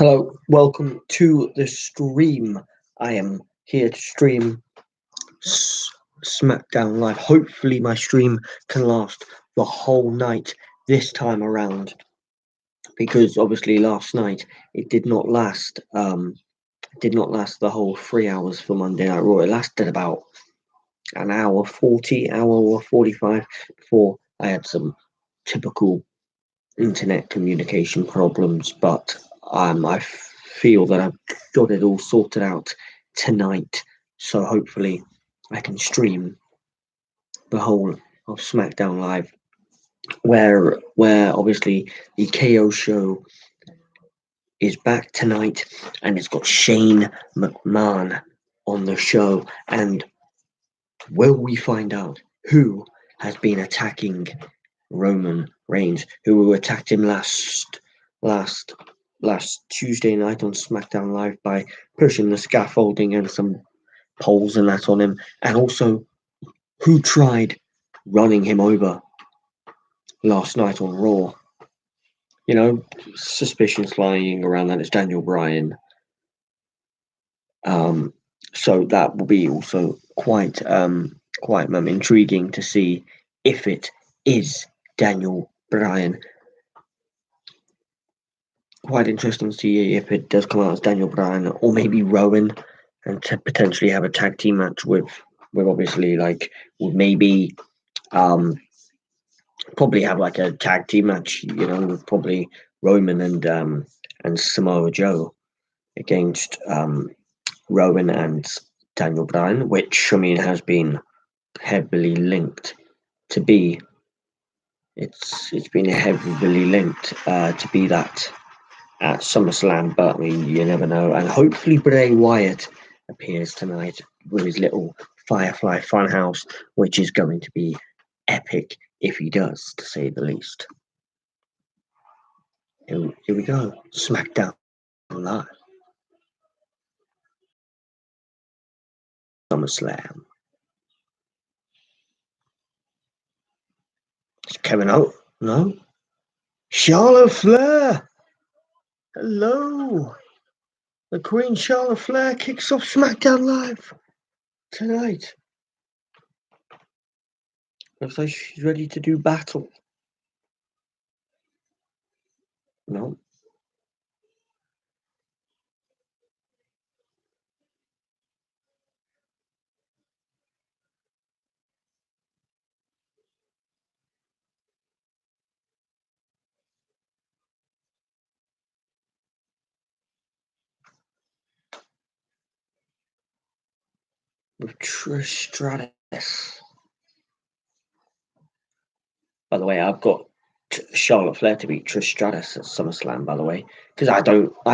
Hello, welcome to the stream. I am here to stream Smackdown Live. Hopefully, my stream can last the whole night this time around, because obviously last night it did not last. Did not last the whole 3 hours for Monday Night Raw. It lasted about an hour 40, hour or 45 before I had some typical internet communication problems, but I feel that I've got it all sorted out tonight. So hopefully I can stream the whole of SmackDown Live, where obviously the KO show is back tonight, and it's got Shane McMahon on the show. And will we find out who has been attacking Roman Reigns, who attacked him last last Tuesday night on SmackDown Live by pushing the scaffolding and some poles and that on him, and also who tried running him over last night on Raw. You know, suspicions flying around that it's Daniel Bryan. So that will be also quite intriguing to see if it is Daniel Bryan. Quite interesting to see if it does come out as Daniel Bryan or maybe Rowan, and to potentially have a tag team match with obviously with maybe probably have like a tag team match, with probably Roman and Samoa Joe against Rowan and Daniel Bryan, which I mean has been heavily linked to be. It's been heavily linked to be that at SummerSlam, but I mean, you never know. And hopefully Bray Wyatt appears tonight with his little Firefly Funhouse, which is going to be epic if he does, to say the least. Here we go. SmackDown Live. SummerSlam. Is Kevin out? No? Charlotte Flair! Hello! The Queen Charlotte Flair kicks off SmackDown Live tonight. Looks like she's ready to do battle. No. With Trish Stratus. By the way, I've got Charlotte Flair to beat Trish Stratus at SummerSlam. By the way, because I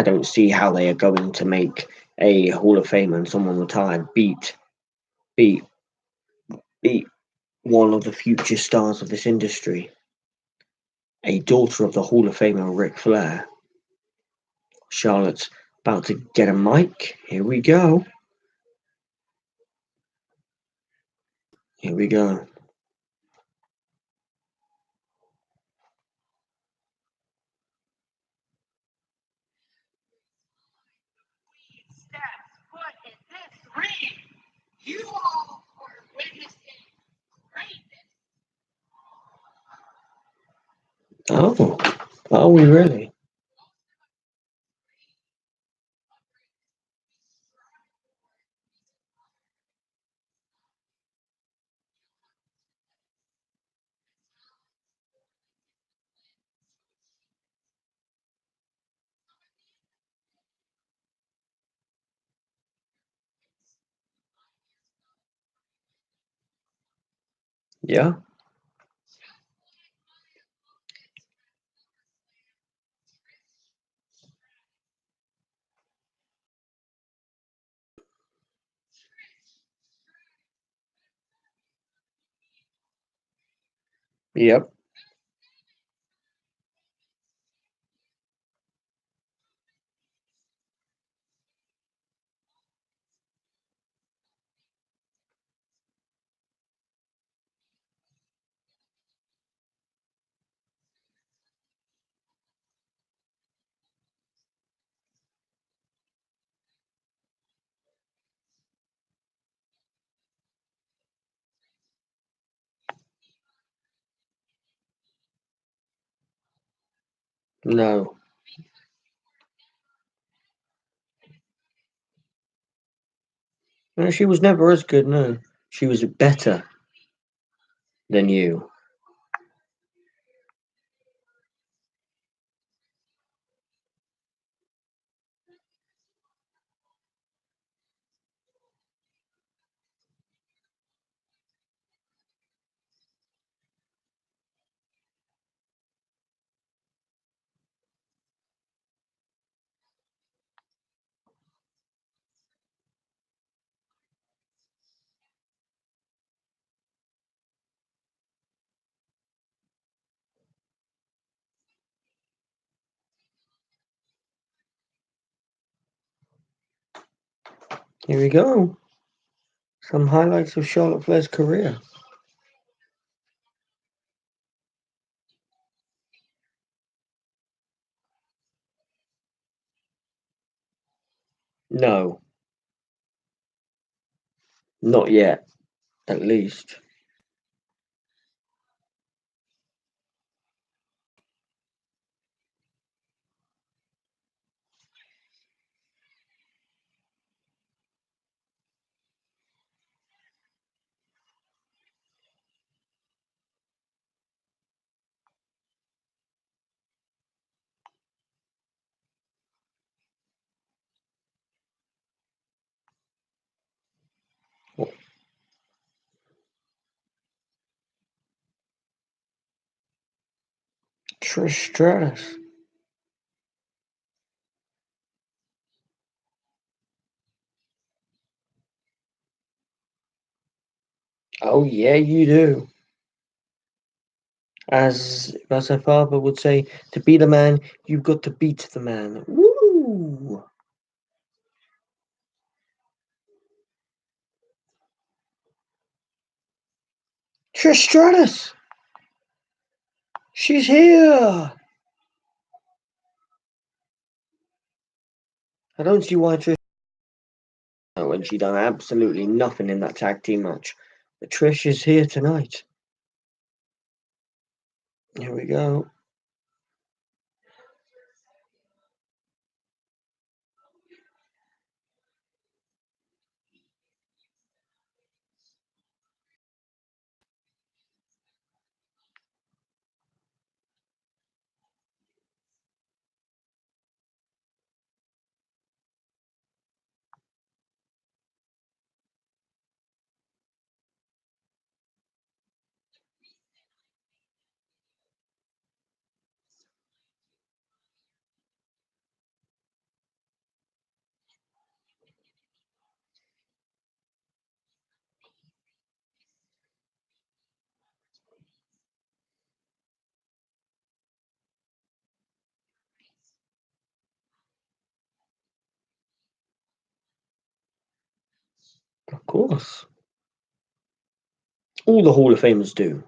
don't see how they are going to make a Hall of Famer and someone retired beat one of the future stars of this industry, a daughter of the Hall of Famer Ric Flair. Charlotte's about to get a mic. Here we go. Here we go. You all are witnessing greatness. Oh, are we really? Yeah. Yep. No. No, she was never as good, no. She was better than you. Here we go. Some highlights of Charlotte Flair's career. No. Not yet, at least. Trish Stratus. Oh yeah, you do. As her father would say, to be the man, you've got to beat the man. Woo! Trish Stratus! She's here! I don't see why Trish when she done absolutely nothing in that tag team match. But Trish is here tonight. Here we go. Of course. All the Hall of Famers do.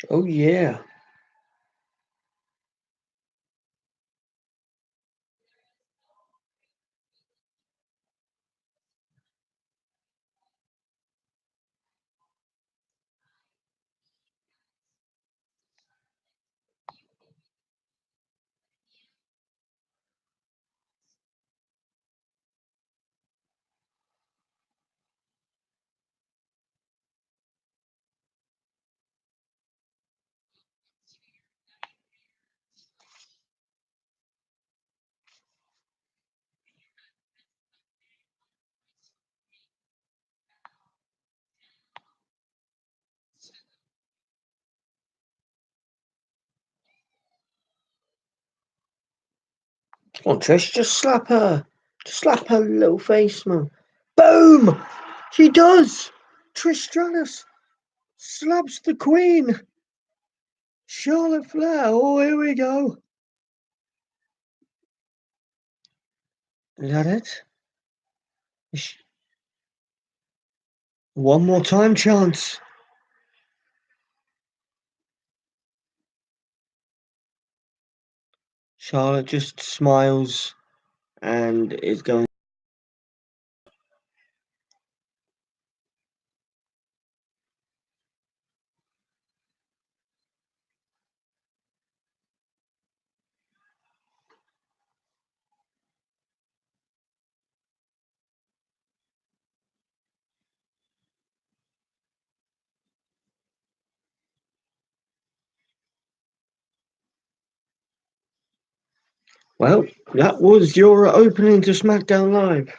Oh yeah. Come on, Trish, just slap her. Just slap her little face, man. Boom! She does! Trish Stratus slaps the Queen. Charlotte Flair. Oh, here we go. Is that it? One more time, Chance. Charlotte just smiles and is going. Well, that was your opening to SmackDown Live.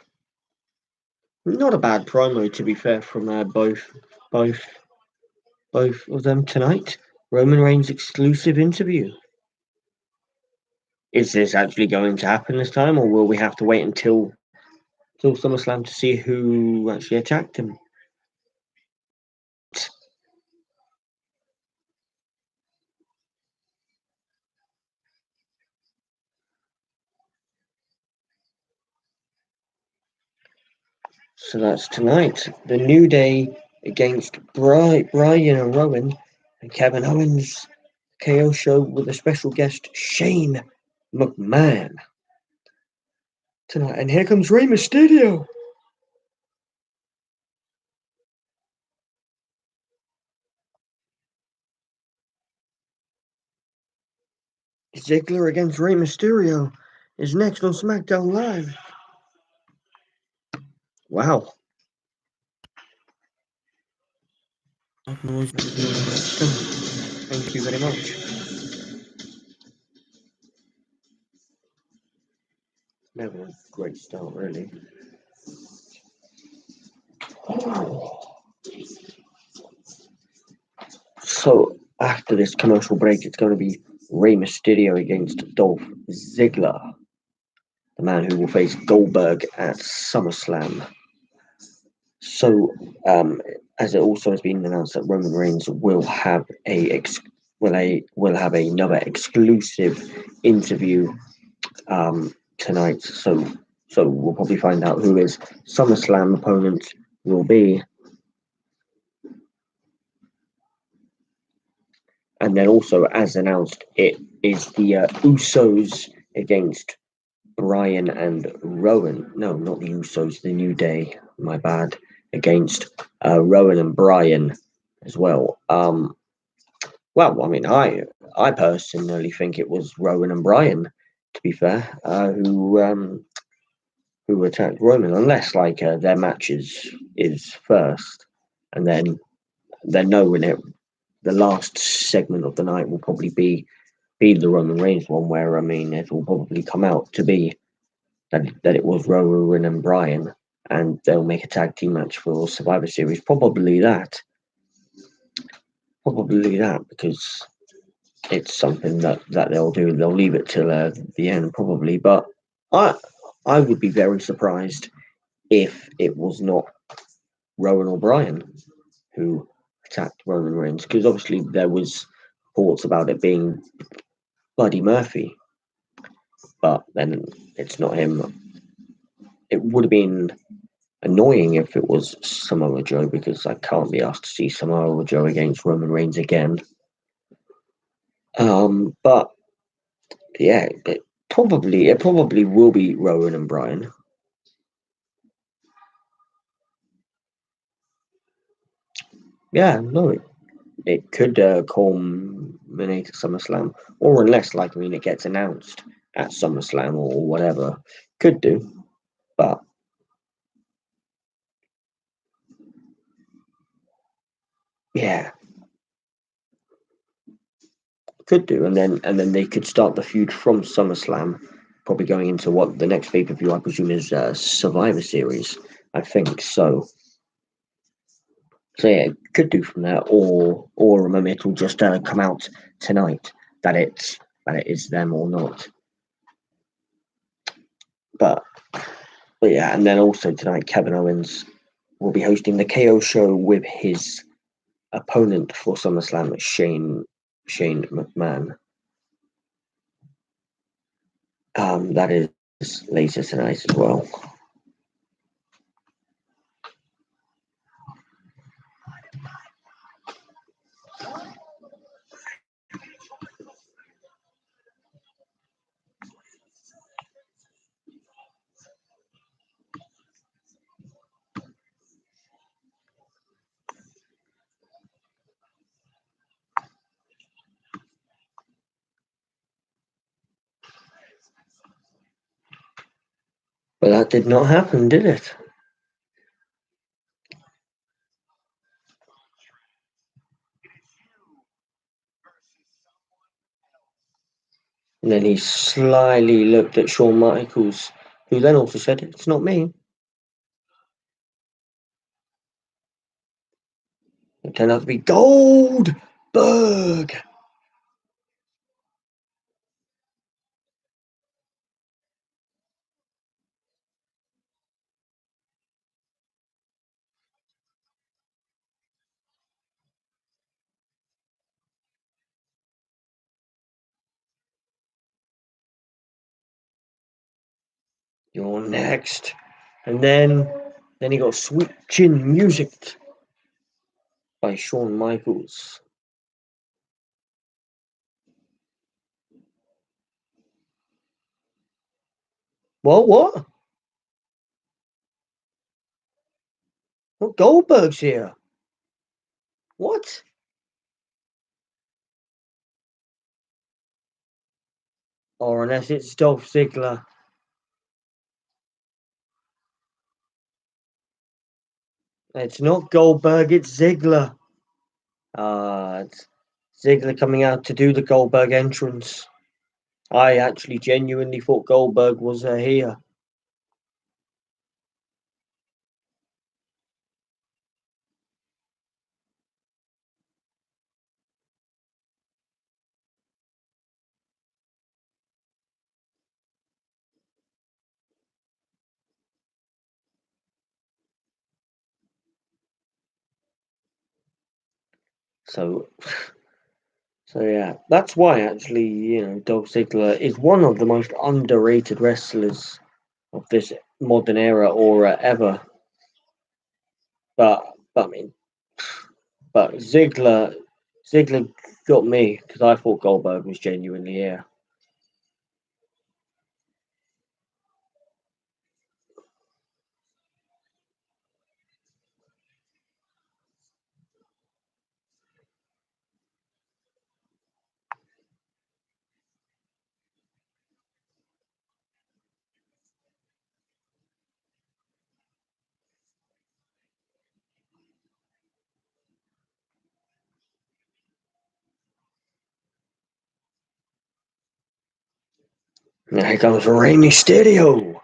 Not a bad promo, to be fair, from both of them tonight. Roman Reigns' exclusive interview. Is this actually going to happen this time, or will we have to wait until SummerSlam to see who actually attacked him? So that's tonight. The New Day against Brian and Rowan and Kevin Owens. KO show with a special guest, Shane McMahon. Tonight. And here comes Rey Mysterio. Ziggler against Rey Mysterio is next on SmackDown Live. Wow. Thank you very much. Never a great start, really. So after this commercial break, it's going to be Rey Mysterio against Dolph Ziggler, the man who will face Goldberg at SummerSlam. So, as it also has been announced that Roman Reigns will have another exclusive interview tonight. So we'll probably find out who his SummerSlam opponent will be. And then also, as announced, it is the Usos against Brian and Rowan. No, not the Usos, the New Day. My bad. Against Rowan and Brian as well. Well, I mean, I personally think it was Rowan and Brian, to be fair, who attacked Roman, unless like their match is first, and then knowing it, the last segment of the night will probably be the Roman Reigns one, where I mean it will probably come out to be that it was Rowan and Brian, and they'll make a tag team match for Survivor Series. Probably that, because it's something that they'll do. They'll leave it till the end, probably. But I would be very surprised if it was not Rowan or Brian who attacked Roman Reigns, because obviously there was reports about it being Buddy Murphy, but then it's not him. It would have been annoying if it was Samoa Joe, because I can't be asked to see Samoa Joe against Roman Reigns again. But yeah, it probably will be Rowan and Brian. Yeah, no, it could culminate at SummerSlam, or unless, like, I mean, it gets announced at SummerSlam or whatever, could do, but yeah, could do, and then they could start the feud from SummerSlam, probably going into what the next pay-per-view I presume is Survivor Series, I think so. So yeah, could do from there, or maybe it will just come out tonight that it is them or not. But yeah, and then also tonight, Kevin Owens will be hosting the KO show with his opponent for SummerSlam, Shane McMahon. That is later tonight as well. But that did not happen, did it? And then he slyly looked at Shawn Michaels, who then also said, "It's not me." It turned out to be Goldberg. You're next. And then he got Sweet Chin Music by Shawn Michaels. What? What Goldberg's here? What? Or unless it's Dolph Ziggler. It's not Goldberg, it's Ziggler. It's Ziggler coming out to do the Goldberg entrance. I actually genuinely thought Goldberg was here. So yeah, that's why actually, Dolph Ziggler is one of the most underrated wrestlers of this modern era or ever. But I mean, Ziggler got me because I thought Goldberg was genuinely here. Now here comes Rey Mysterio.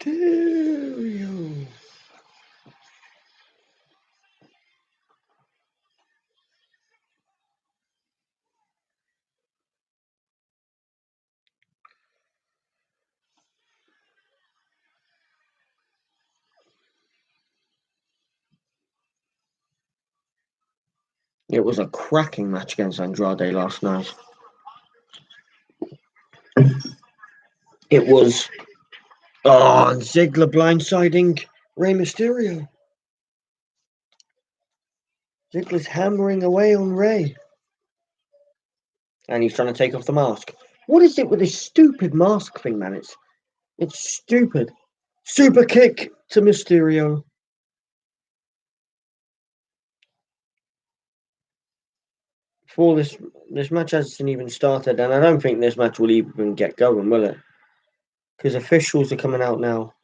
Mysterio. It was a cracking match against Andrade last night. It was. Oh, Ziggler blindsiding Rey Mysterio. Ziggler's hammering away on Rey. And he's trying to take off the mask. What is it with this stupid mask thing, man? It's stupid. Super kick to Mysterio. Before this match hasn't even started, and I don't think this match will even get going, will it? Because officials are coming out now.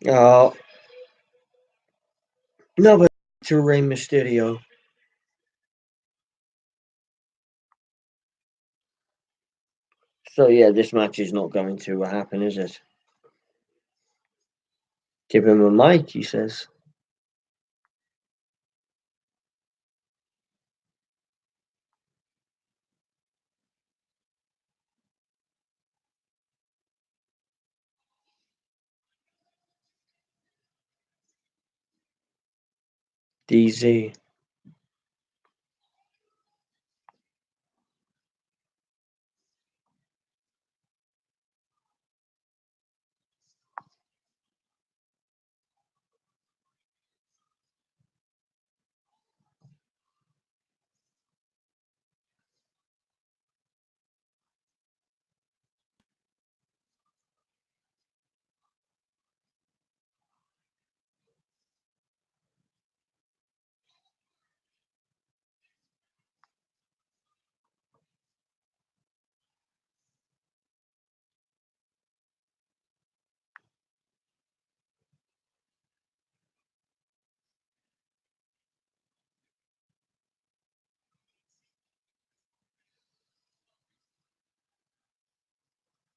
Oh, another to Rey Mysterio. So yeah, this match is not going to happen, is it? Give him a mic, he says. DZ.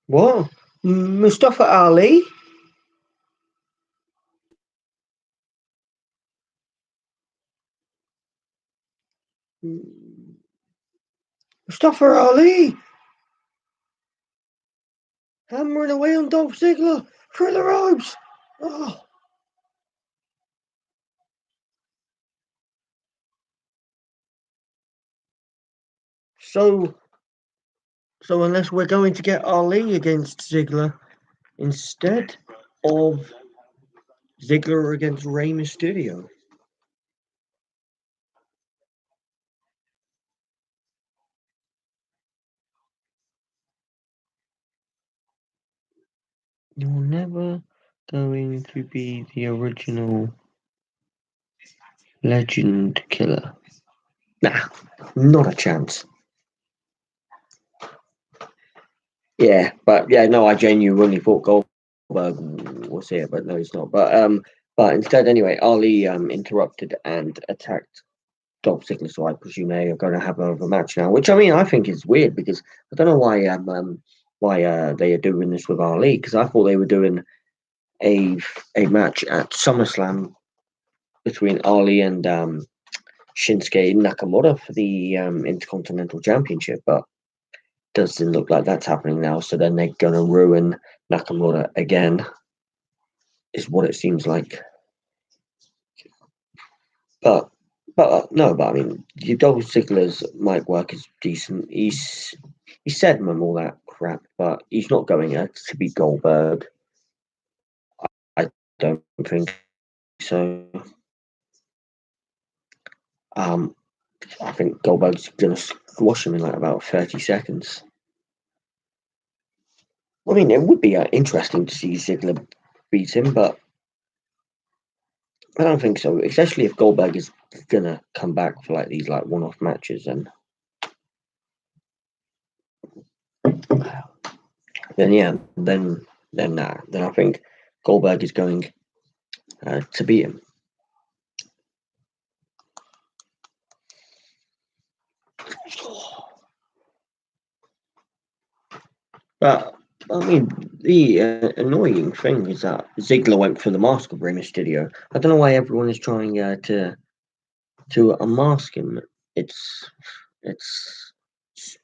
What? Mustafa Ali? Mustafa Ali hammering away on Dolph Ziggler through the ropes. Oh. So unless we're going to get Ali against Ziggler instead of Ziggler against Rey Mysterio. You're never going to be the original legend killer. Nah, not a chance. Yeah, but yeah, no, I genuinely thought Goldberg was here, but no, he's not. But instead, anyway, Ali interrupted and attacked Dolph Ziggler, so I presume they are going to have a match now. Which I mean, I think is weird because I don't know why they are doing this with Ali, because I thought they were doing a match at SummerSlam between Ali and Shinsuke Nakamura for the Intercontinental Championship, but doesn't look like that's happening now. So then they're going to ruin Nakamura again, is what it seems like. But no, but I mean, Dolph Ziggler's mic work is decent. He said all that crap, but he's not going to be Goldberg. I don't think so. I think Goldberg's going to squash him in like about 30 seconds. I mean, it would be interesting to see Ziggler beat him, but I don't think so. Especially if Goldberg is gonna come back for like these like one-off matches, and then yeah, then I think Goldberg is going to beat him. But I mean, the annoying thing is that Ziggler went for the mask of Rey Mysterio. I don't know why everyone is trying to unmask him. It's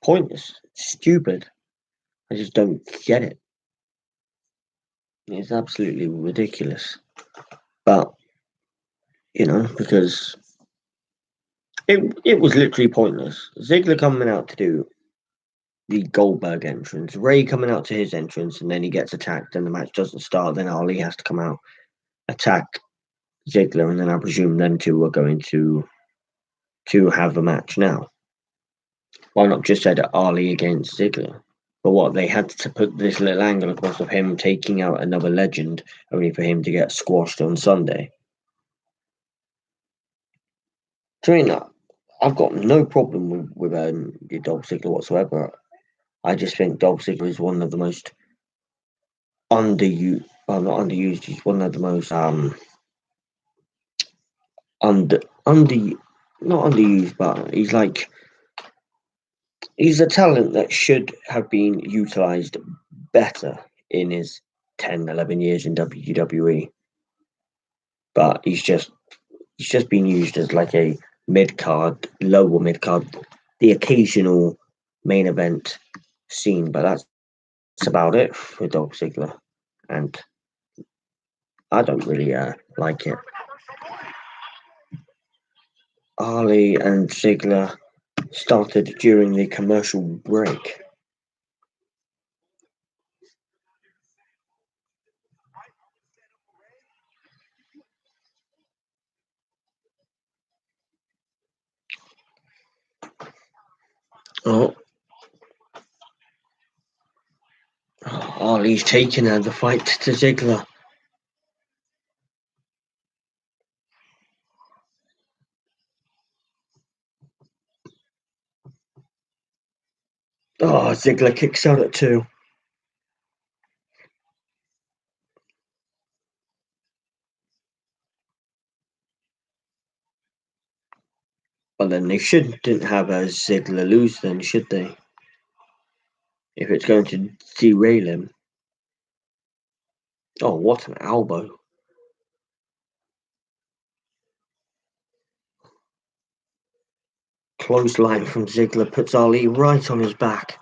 pointless, it's stupid. I just don't get it. It's absolutely ridiculous. But you know, because it was literally pointless. Ziggler coming out to do the Goldberg entrance, Ray coming out to his entrance, and then he gets attacked, and the match doesn't start. Then Ali has to come out, attack Ziggler, and then I presume them two are going to have a match now. Why not just said Ali against Ziggler? But what, they had to put this little angle across of him taking out another legend, only for him to get squashed on Sunday. So, I mean, I've got no problem with Dolph Ziggler whatsoever. I just think Dolph Ziggler is one of the most well, not underused. He's one of the most under not underused, but he's a talent that should have been utilized better in his 10, 11 years in WWE. But he's just been used as like a mid card, lower mid card, the occasional main event scene, but that's about it for Dolph Ziggler, and I don't really like it. Ali and Ziggler started during the commercial break. Oh, Ali's taking the fight to Ziggler. Oh, Ziggler kicks out at 2. But then they shouldn't have Ziggler lose then, should they? If it's going to derail him. Oh, what an elbow. Clothesline from Ziggler puts Ali right on his back.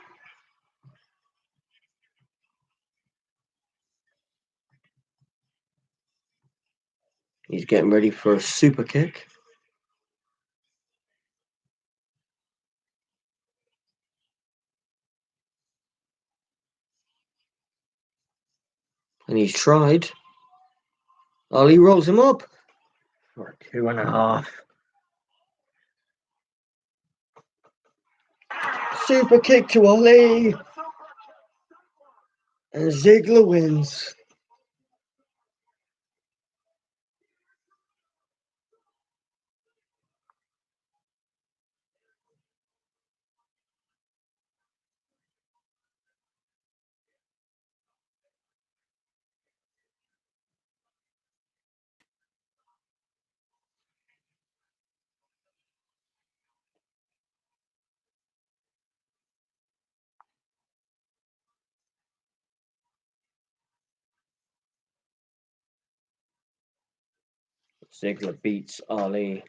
He's getting ready for a super kick. And he's tried. Ali rolls him up for a 2.5. Super kick to Ali. And Ziggler wins. Ziggler beats Ali.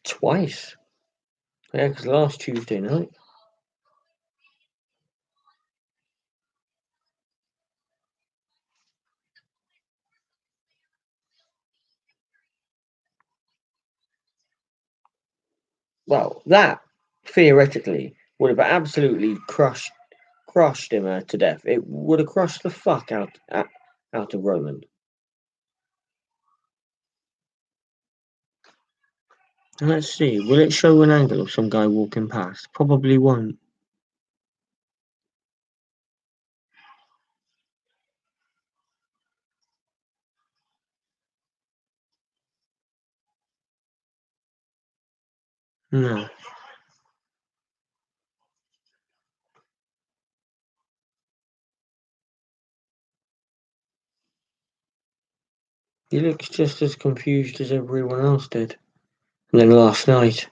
Twice. Yeah, because last Tuesday night. Well, that theoretically would have absolutely crushed him to death. It would have crushed the fuck out of Roman. Let's see. Will it show an angle of some guy walking past? Probably won't. No. He looks just as confused as everyone else did. And then last night.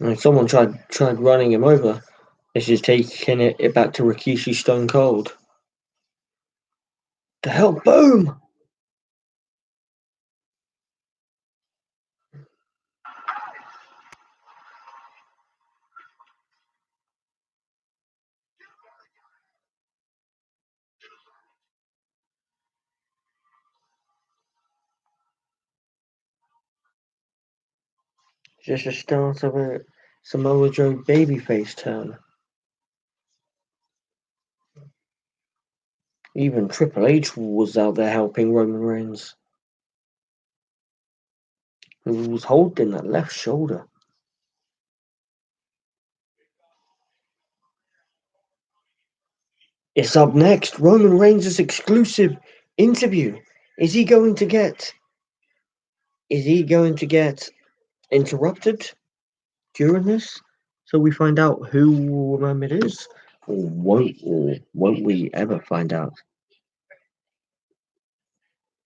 And someone tried running him over. This is taking it back to Rikishi Stone Cold. The hell, boom! Just the start of a Samoa Joe babyface turn. Even Triple H was out there helping Roman Reigns, who was holding that left shoulder. It's up next. Roman Reigns' exclusive interview. Is he going to get interrupted during this? So we find out who it is, or won't we ever find out?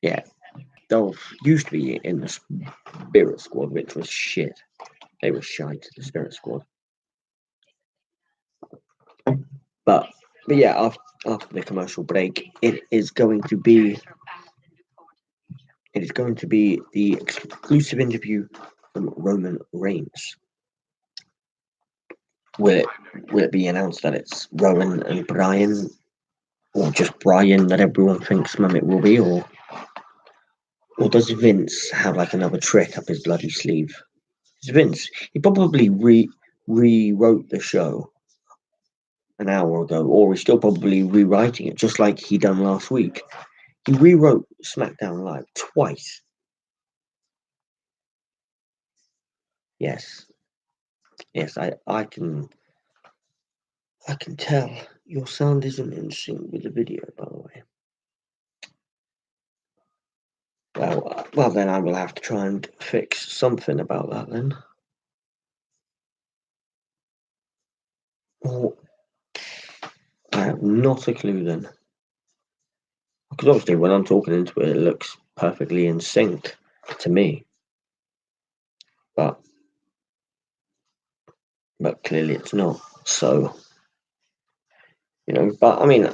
Yeah, Dolph used to be in the Spirit Squad, which was shit. They were shite, the Spirit Squad. But yeah, after the commercial break, it is going to be the exclusive interview from Roman Reigns. Will it be announced that it's Roman and Brian, or just Brian that everyone thinks it will be, or does Vince have like another trick up his bloody sleeve? It's Vince. He probably rewrote the show an hour ago, or he's still probably rewriting it, just like he done last week. He rewrote Smackdown Live twice. Yes, I can tell your sound isn't in sync with the video, by the way. Well, then I will have to try and fix something about that then. Or I have not a clue then. Because obviously when I'm talking into it, it looks perfectly in sync to me. But clearly it's not. So, but I mean,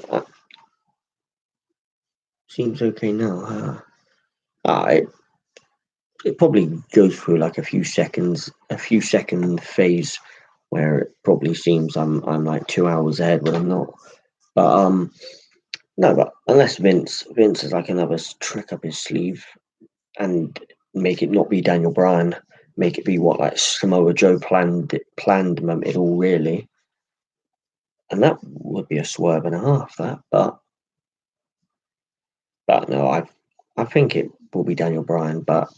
seems okay now. It probably goes through like a few second phase where it probably seems I'm like 2 hours ahead when I'm not. But no, but unless Vince is like another trick up his sleeve and make it not be Daniel Bryan, make it be what like Samoa Joe planned it all really, and that would be a swerve and a half. That, but no, I think it will be Daniel Bryan, but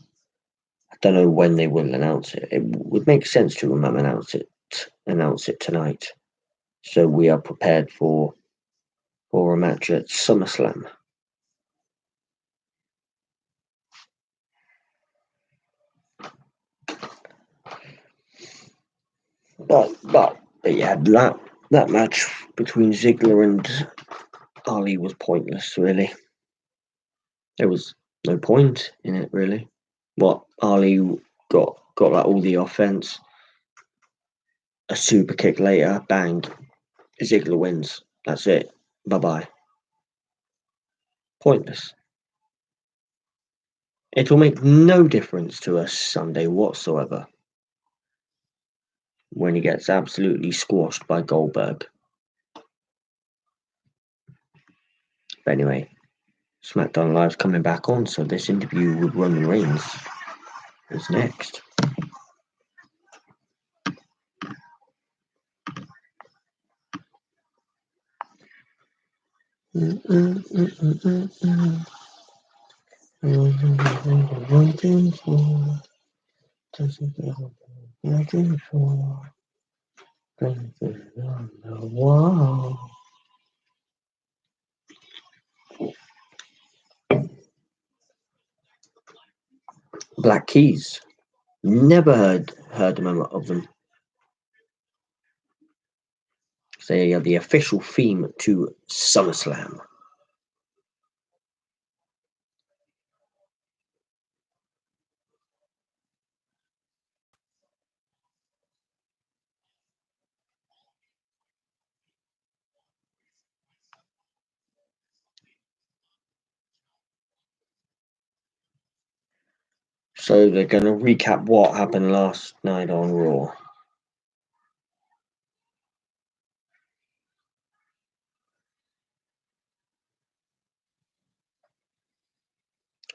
I don't know when they will announce it. It would make sense to announce it tonight, so we are prepared for a match at SummerSlam. But yeah, that match between Ziggler and Ali was pointless, really. There was no point in it, really. What, Ali got like all the offense, a super kick later, bang, Ziggler wins. That's it. Bye-bye. Pointless. It will make no difference to us Sunday whatsoever when he gets absolutely squashed by Goldberg. But anyway, SmackDown Live's coming back on, so this interview with Roman Reigns is next. Wow. Black Keys. Never heard of them. They are the official theme to SummerSlam. So they're going to recap what happened last night on Raw.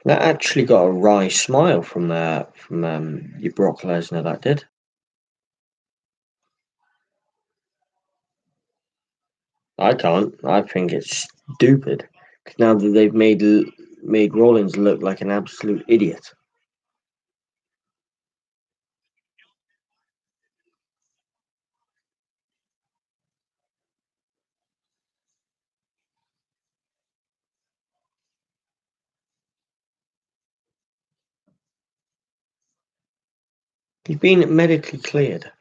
That actually got a wry smile from your Brock Lesnar. That did. I can't. I think it's stupid. 'Cause now that they've made Rollins look like an absolute idiot. He's been medically cleared.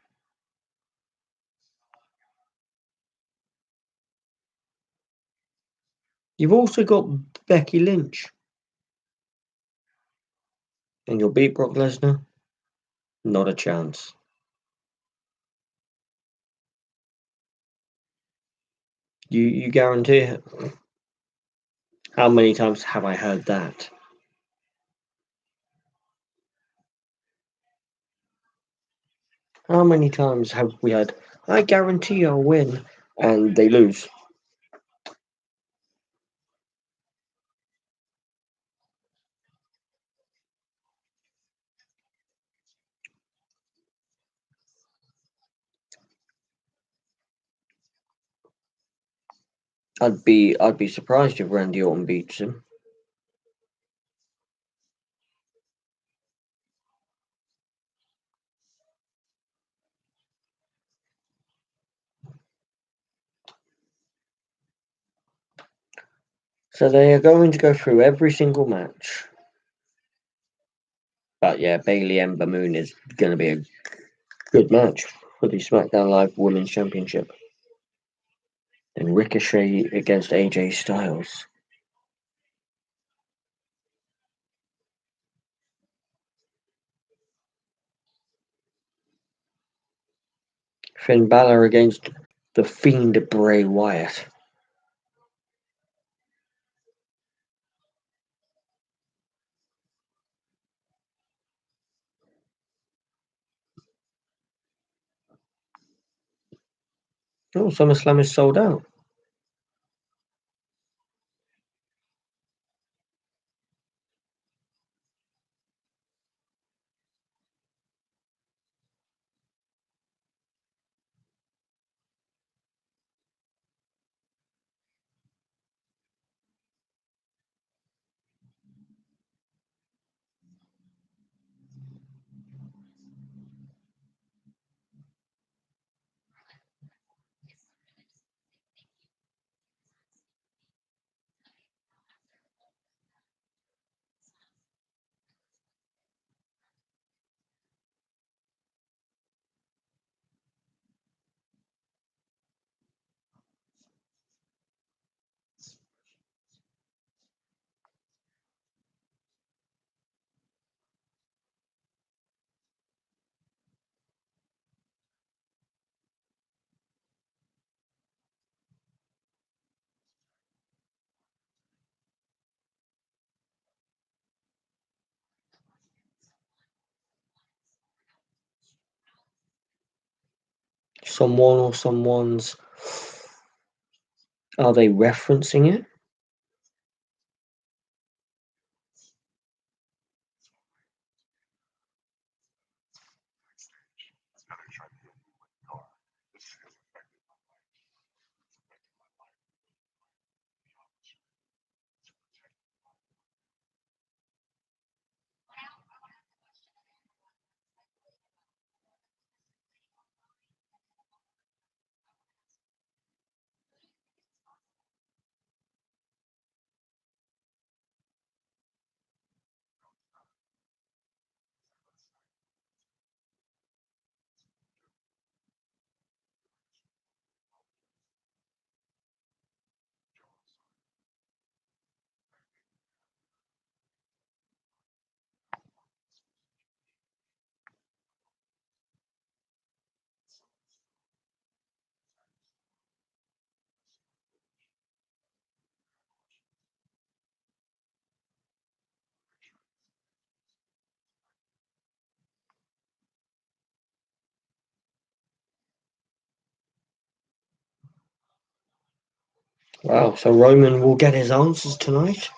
You've also got Becky Lynch. And you'll beat Brock Lesnar? Not a chance. You guarantee it? How many times have I heard that? How many times have we had, I guarantee I'll win, and they lose? I'd be surprised if Randy Orton beats him. So they are going to go through every single match. But yeah, Bailey Ember Moon is going to be a good match for the SmackDown Live Women's Championship. And Ricochet against AJ Styles. Finn Balor against the Fiend Bray Wyatt. Oh, SummerSlam is sold out. Someone or someone's. Are they referencing it? Wow, so Roman will get his answers tonight?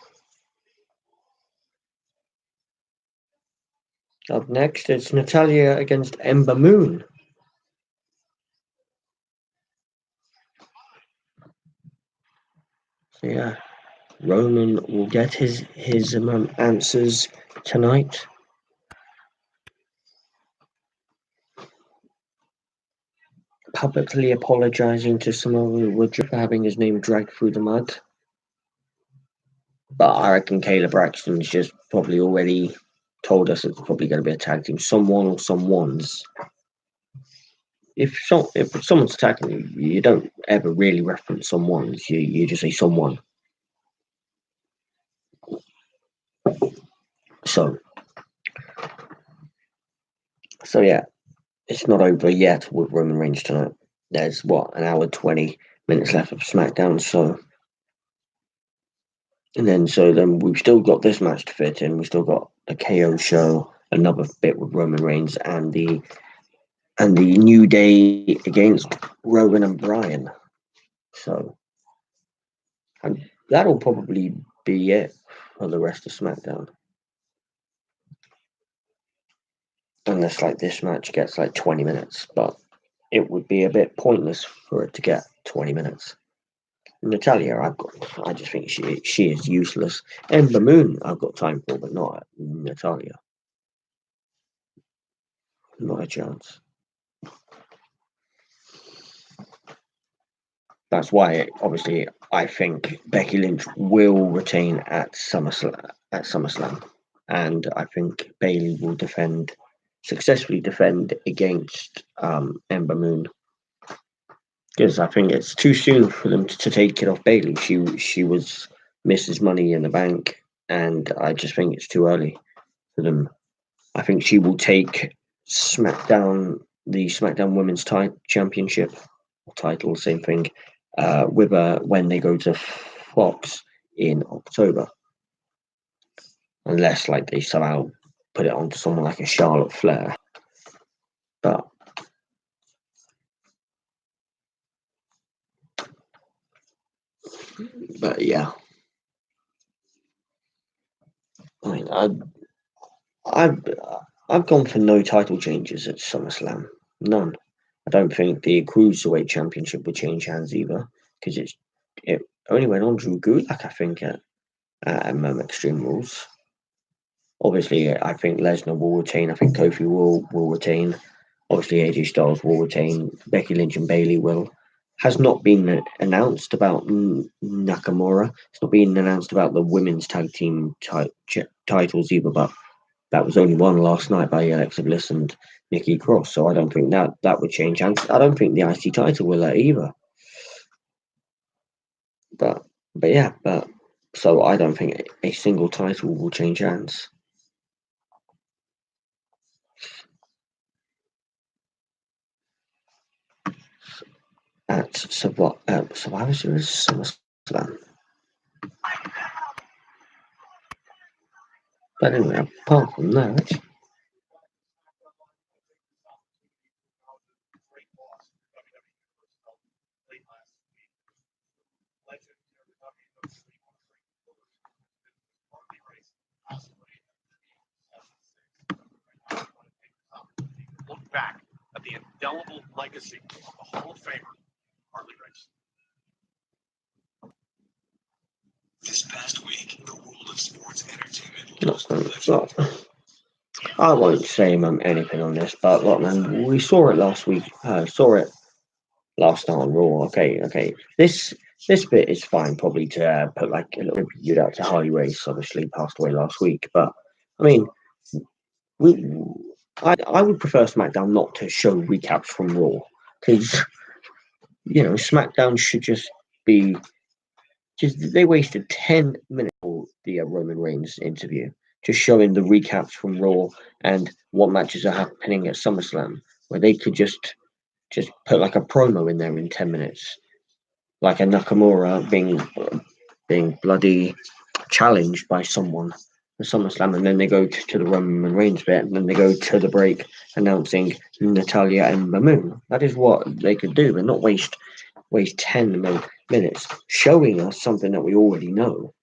Up next, it's Natalia against Ember Moon. So yeah, Roman will get his answers tonight. Publicly apologizing to Samoa Woodruff for having his name dragged through the mud. But I reckon Kayla Braxton's just probably already told us it's probably going to be a tag team. Someone or someone's. If someone's attacking you, you don't ever really reference someone's. You just say someone. So yeah, it's not over yet with Roman Reigns tonight. There's an hour 20 minutes left of SmackDown. So then we've still got this match to fit in. We've still got a KO show, another bit with Roman Reigns and the New Day against Rowan and Bryan. So and that'll probably be it for the rest of SmackDown. Unless this match gets 20 minutes, but it would be a bit pointless for it to get 20 minutes. Natalia, I just think she is useless. Ember Moon, I've got time for, but not Natalia. Not a chance. That's why, obviously, I think Becky Lynch will retain at SummerSlam, and I think Bayley will successfully defend against Ember Moon. Because I think it's too soon for them to take it off Bayley. She was Mrs. Money in the Bank, and I just think it's too early for them. I think she will take the SmackDown Women's Championship title, same thing, with her when they go to Fox in October, unless they somehow put it onto someone like a Charlotte Flair. But yeah, I mean, I've gone for no title changes at SummerSlam. None. I don't think the Cruiserweight Championship would change hands either, because it only went on Drew Gulak, I think, at Extreme Rules. Obviously, I think Lesnar will retain. I think Kofi will retain. Obviously, AJ Styles will retain. Becky Lynch and Bayley will. Has not been announced about Nakamura. It's not been announced about the women's tag team titles either, but that was only won last night by Alexa Bliss and Nikki Cross, so I don't think that would change. And I don't think the IC title will either. But so I don't think a single title will change hands. At Survivor Series SummerSlam. But anyway, apart from that, look back at the indelible legacy of the Hall of Famer, Harley Race. This past week, the world of sports entertainment. I won't say anything on this, but look, man, we saw it last week. Saw it last night on Raw. Okay. This bit is fine, probably to put a little tribute out to Harley Race. Obviously, passed away last week, but I mean, I would prefer SmackDown not to show recaps from Raw, because SmackDown should just be. They wasted 10 minutes for the Roman Reigns interview, just showing the recaps from Raw and what matches are happening at SummerSlam, where they could just put a promo in there in 10 minutes, like a Nakamura being bloody challenged by someone at SummerSlam, and then they go to the Roman Reigns bit, and then they go to the break announcing Natalia and Moon. That is what they could do, and not waste 10 minutes showing us something that we already know.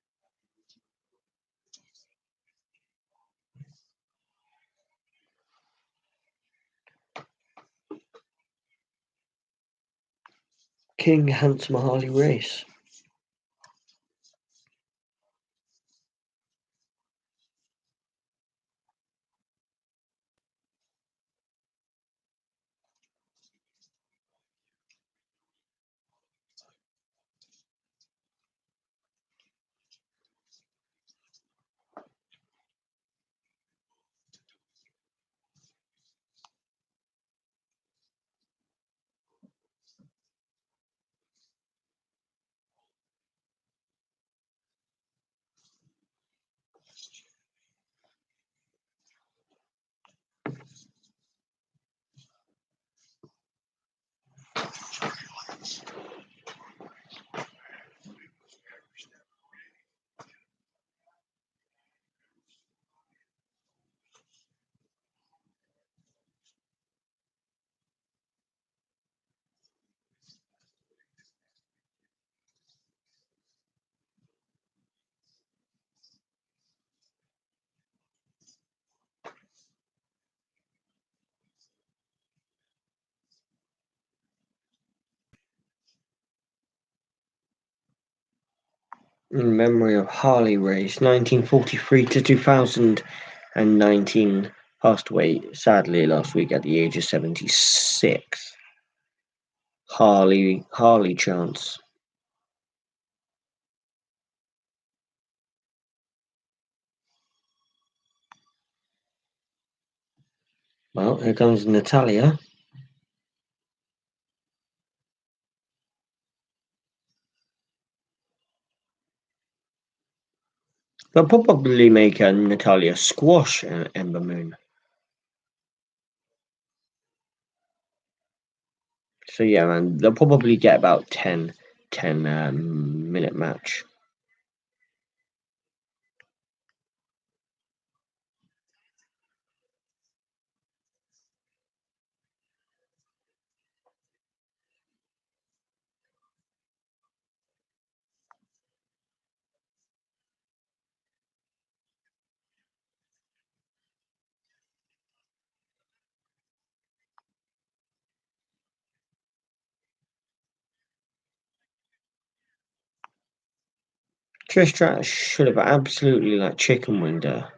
King Handsome Harley Race. In memory of Harley Race, 1943 to 2019, passed away sadly last week at the age of 76. Harley Chance. Well, here comes Natalia. They'll probably make a Natalia squash Ember Moon. So yeah, man, they'll probably get about 10 minute match. Trish Stratus should have absolutely chicken winged her.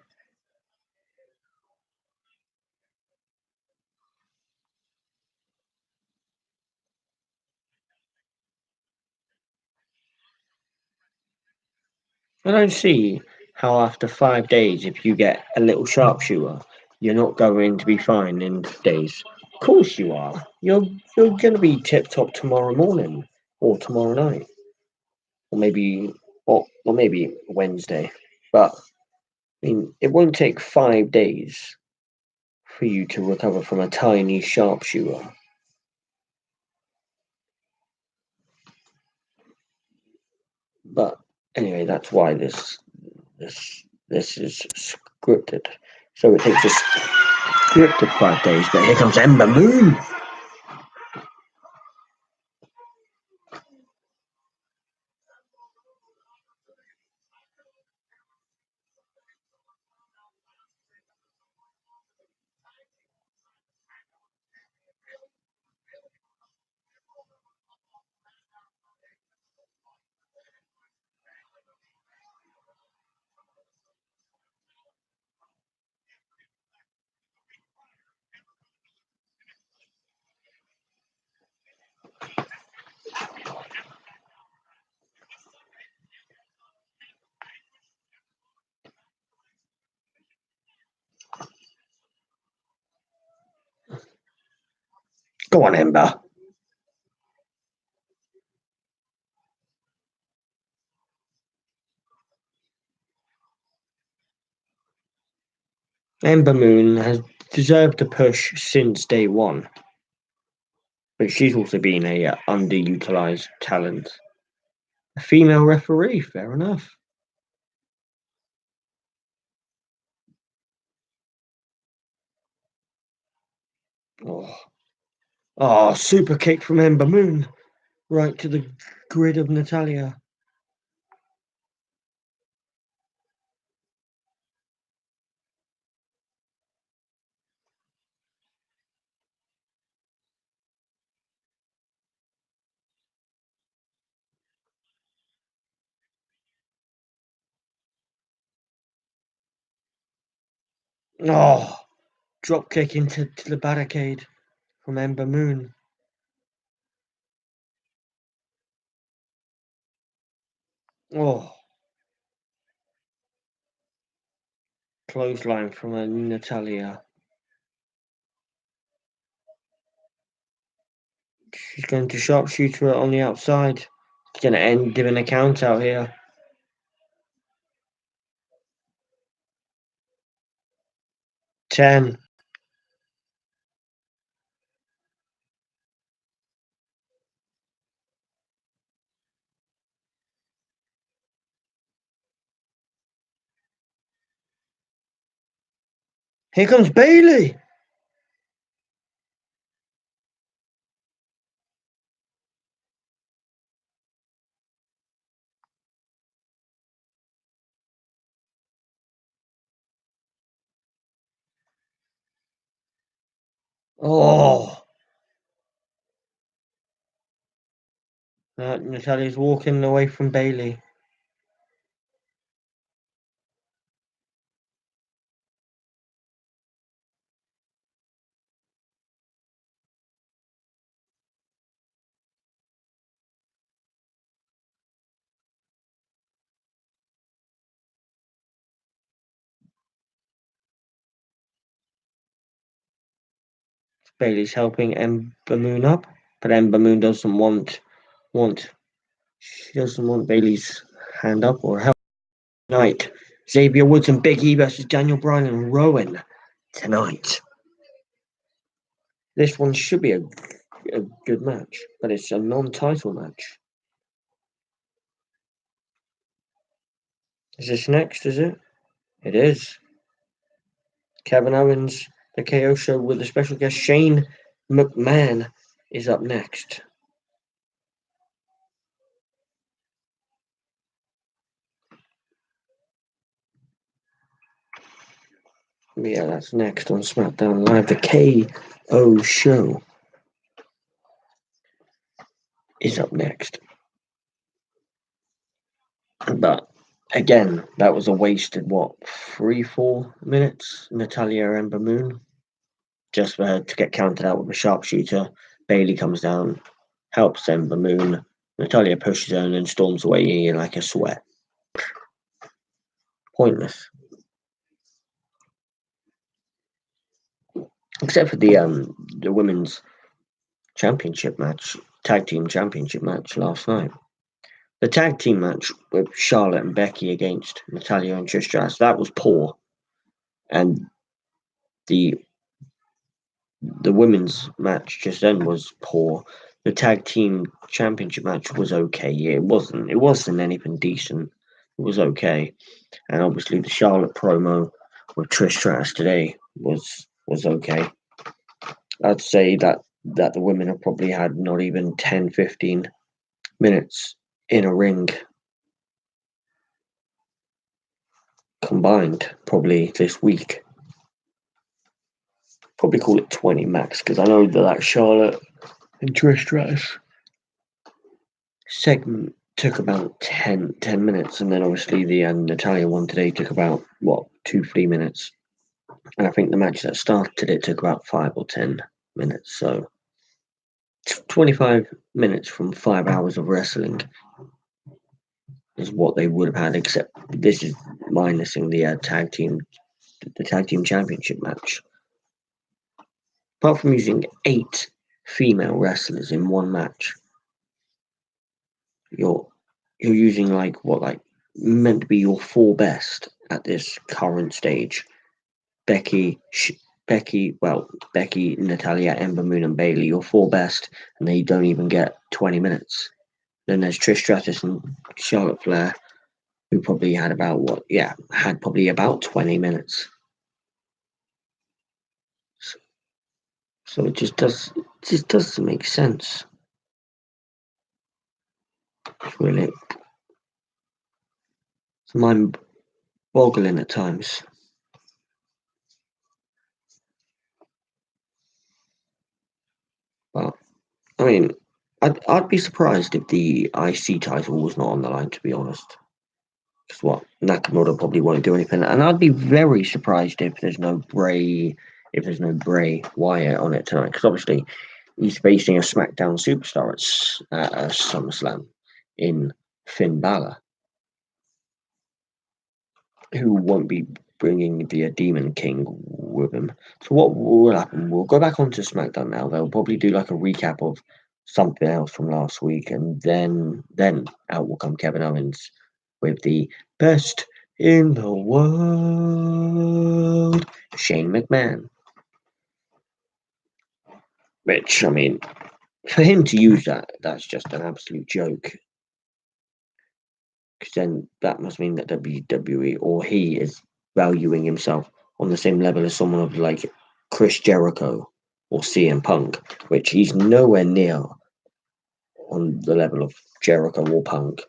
I don't see how after 5 days, if you get a little sharpshooter, you're not going to be fine in days. Of course you are. You're going to be tip top tomorrow morning or tomorrow night, or maybe Wednesday. But I mean, it won't take 5 days for you to recover from a tiny sharpshooter. But anyway, that's why this is scripted. So it takes a scripted 5 days. But here comes Ember Moon. Go on, Ember. Ember Moon has deserved a push since day one, but she's also been a underutilized talent. A female referee, fair enough. Oh, super kick from Ember Moon, right to the grid of Natalia. Oh, drop kick into the barricade from Ember Moon. Oh, clothesline from Natalia. She's going to sharpshooter it on the outside. She's going to end giving a count out here. 10. Here comes Bailey. Oh. Natalia's walking away from Bailey. Bailey's helping Ember Moon up, but Ember Moon doesn't want. She doesn't want Bailey's hand up or help. Tonight, Xavier Woods and Big E versus Daniel Bryan and Rowan tonight. This one should be a good match, but it's a non-title match. Is this next, is it? It is. Kevin Owens, the KO show with a special guest Shane McMahon is up next. Yeah, that's next on SmackDown Live. The KO show is up next. But again, that was a wasted, 3-4 minutes? Natalia Ember Moon. Just for her to get counted out with a sharpshooter. Bailey comes down, helps Ember Moon. Natalia pushes her and then storms away like a sweat. Pointless. Except for the women's championship match, tag team championship match last night. The tag team match with Charlotte and Becky against Natalia and Trish Stratus, that was poor. And the women's match just then was poor. The tag team championship match was okay. Yeah, it wasn't anything decent. It was okay. And obviously the Charlotte promo with Trish Stratus today was okay. I'd say that the women have probably had not even 10-15 minutes in a ring combined probably this week. Probably call it 20 max, because I know that Charlotte and Trish Stratus segment took about 10 minutes, and then obviously the Natalia one today took about 2-3 minutes, and I think the match that started it took about 5 or 10 minutes. So 25 minutes from 5 hours of wrestling is what they would have had, except this is minusing the tag team championship match. Apart from using 8 female wrestlers in one match, you're using meant to be your 4 best at this current stage. Becky, Natalia, Ember Moon, and Bailey, your 4 best, and they don't even get 20 minutes. Then there's Trish Stratus and Charlotte Flair, who probably had about 20 minutes. So it just doesn't make sense. Really, it's mind-boggling at times. But I mean, I'd be surprised if the IC title was not on the line, to be honest. Because what, Nakamura probably won't do anything, and I'd be very surprised if there's no Bray Wyatt on it tonight. Because obviously he's facing a SmackDown superstar at SummerSlam in Finn Balor, who won't be bringing the Demon King with him. So what will happen? We'll go back onto SmackDown now. They'll probably do like a recap of something else from last week, and then out will come Kevin Owens with the best in the world, Shane McMahon. Which, I mean, for him to use that's just an absolute joke. Because then that must mean that WWE or he is valuing himself on the same level as someone of like Chris Jericho or CM Punk, which he's nowhere near on the level of Jericho or Punk.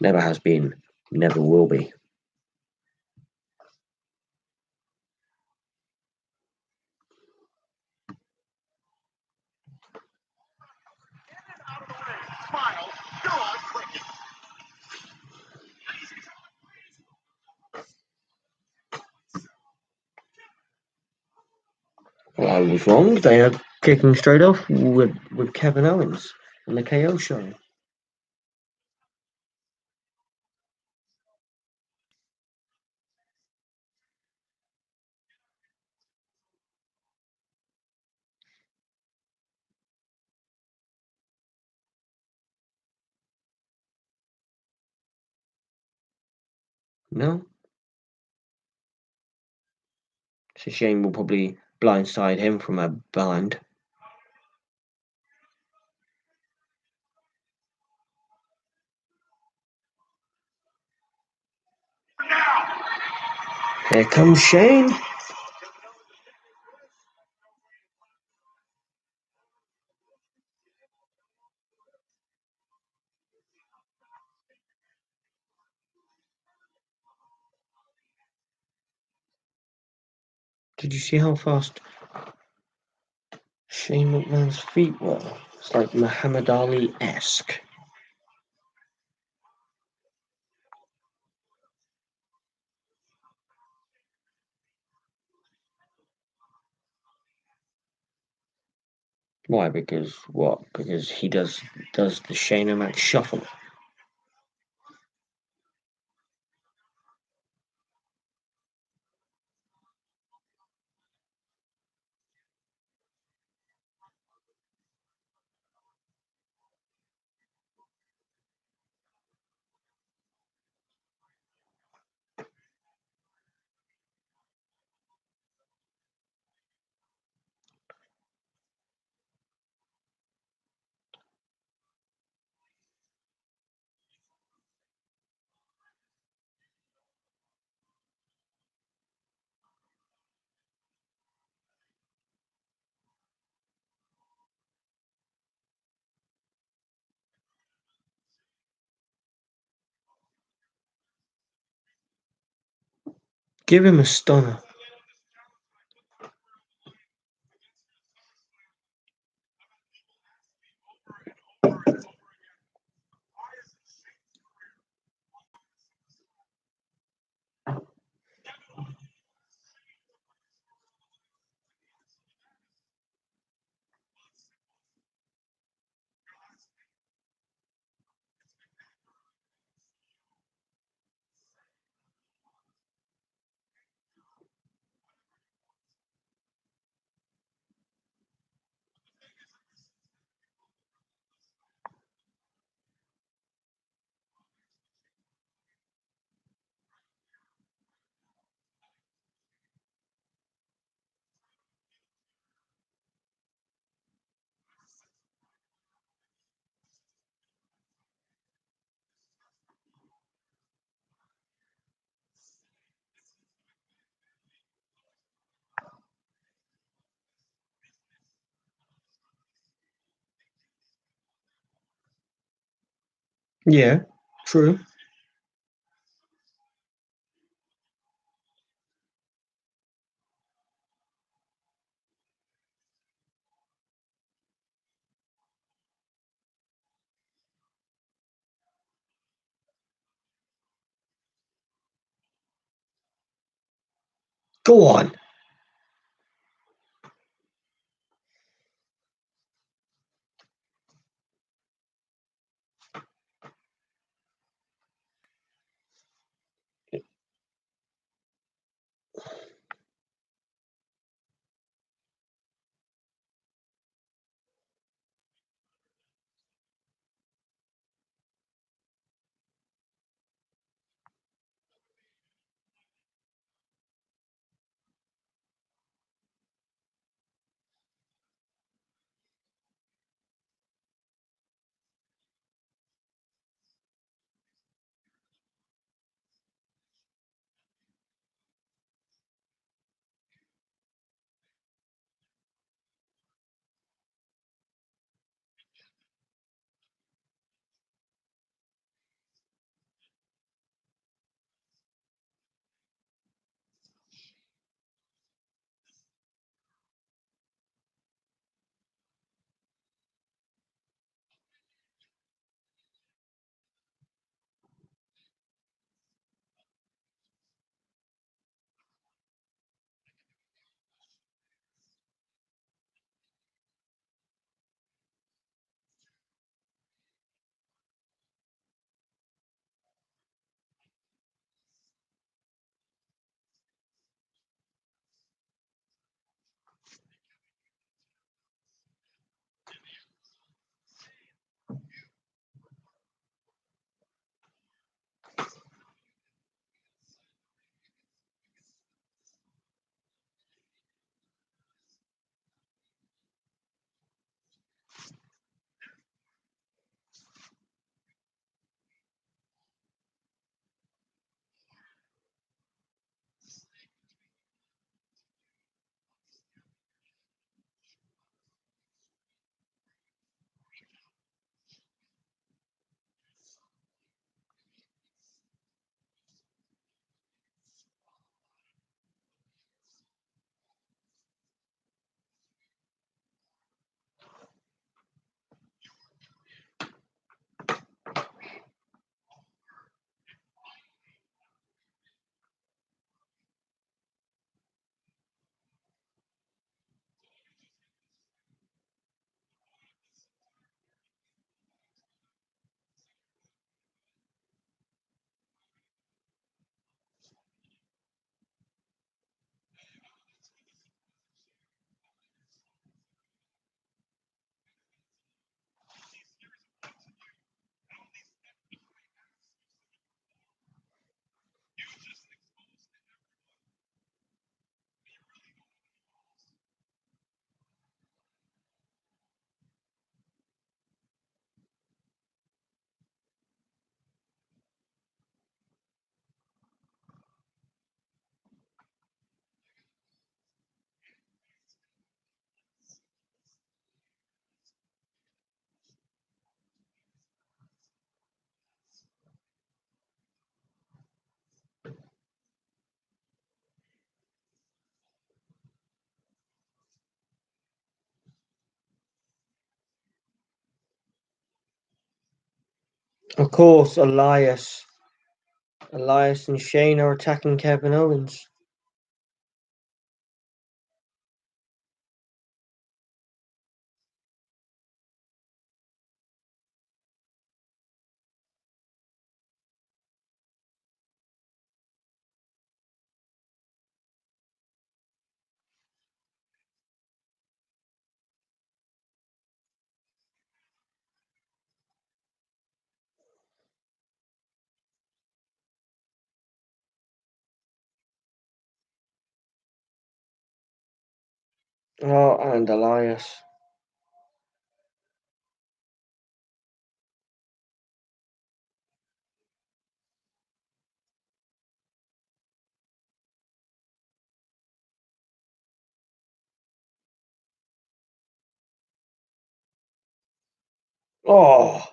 Never has been, never will be. Smile. Go on, cricket. Well, I was wrong. They are kicking straight off with Kevin Owens and the KO show. No? So Shane will probably blindside him from a behind. Here comes Shane. Did you see how fast Shane McMahon's feet were? It's like Muhammad Ali-esque. Why? Because what? Because he does the Shane O'Mac shuffle. Give him a stunner. Yeah, true. Go on. Of course, Elias and Shane are attacking Kevin Owens. Oh, and Elias. Oh,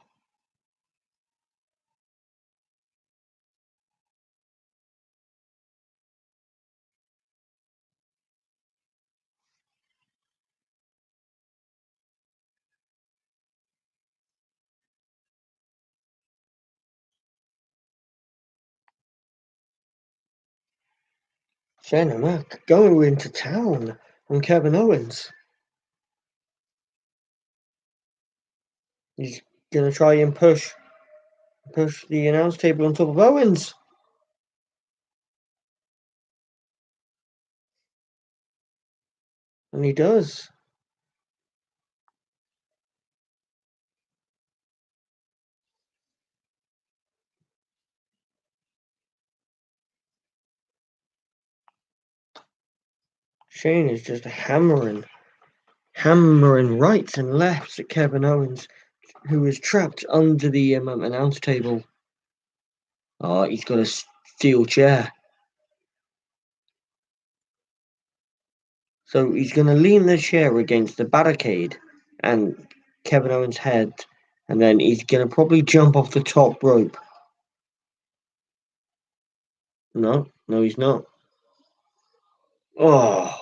Shane Mac going into town on Kevin Owens. He's gonna try and push the announce table on top of Owens. And he does. Shane is just hammering rights and lefts at Kevin Owens, who is trapped under the announce table. Oh, he's got a steel chair. So he's going to lean the chair against the barricade and Kevin Owens' head, and then he's going to probably jump off the top rope. No, he's not. Oh.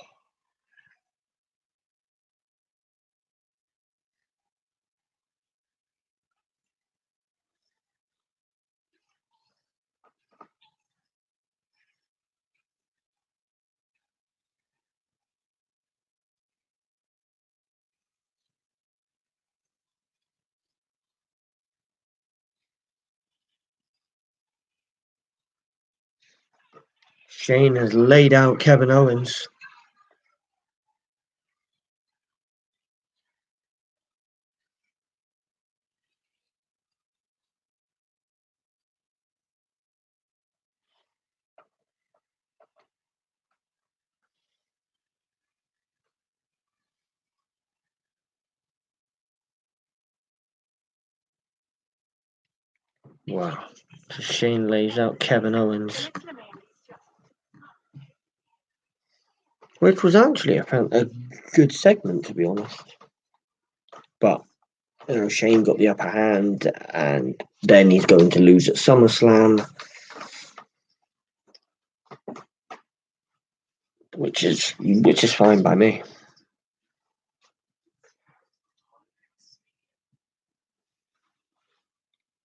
Shane has laid out Kevin Owens. Wow. So Shane lays out Kevin Owens. Which was actually, I found, a good segment, to be honest. But, Shane got the upper hand, and then he's going to lose at SummerSlam. Which is fine by me.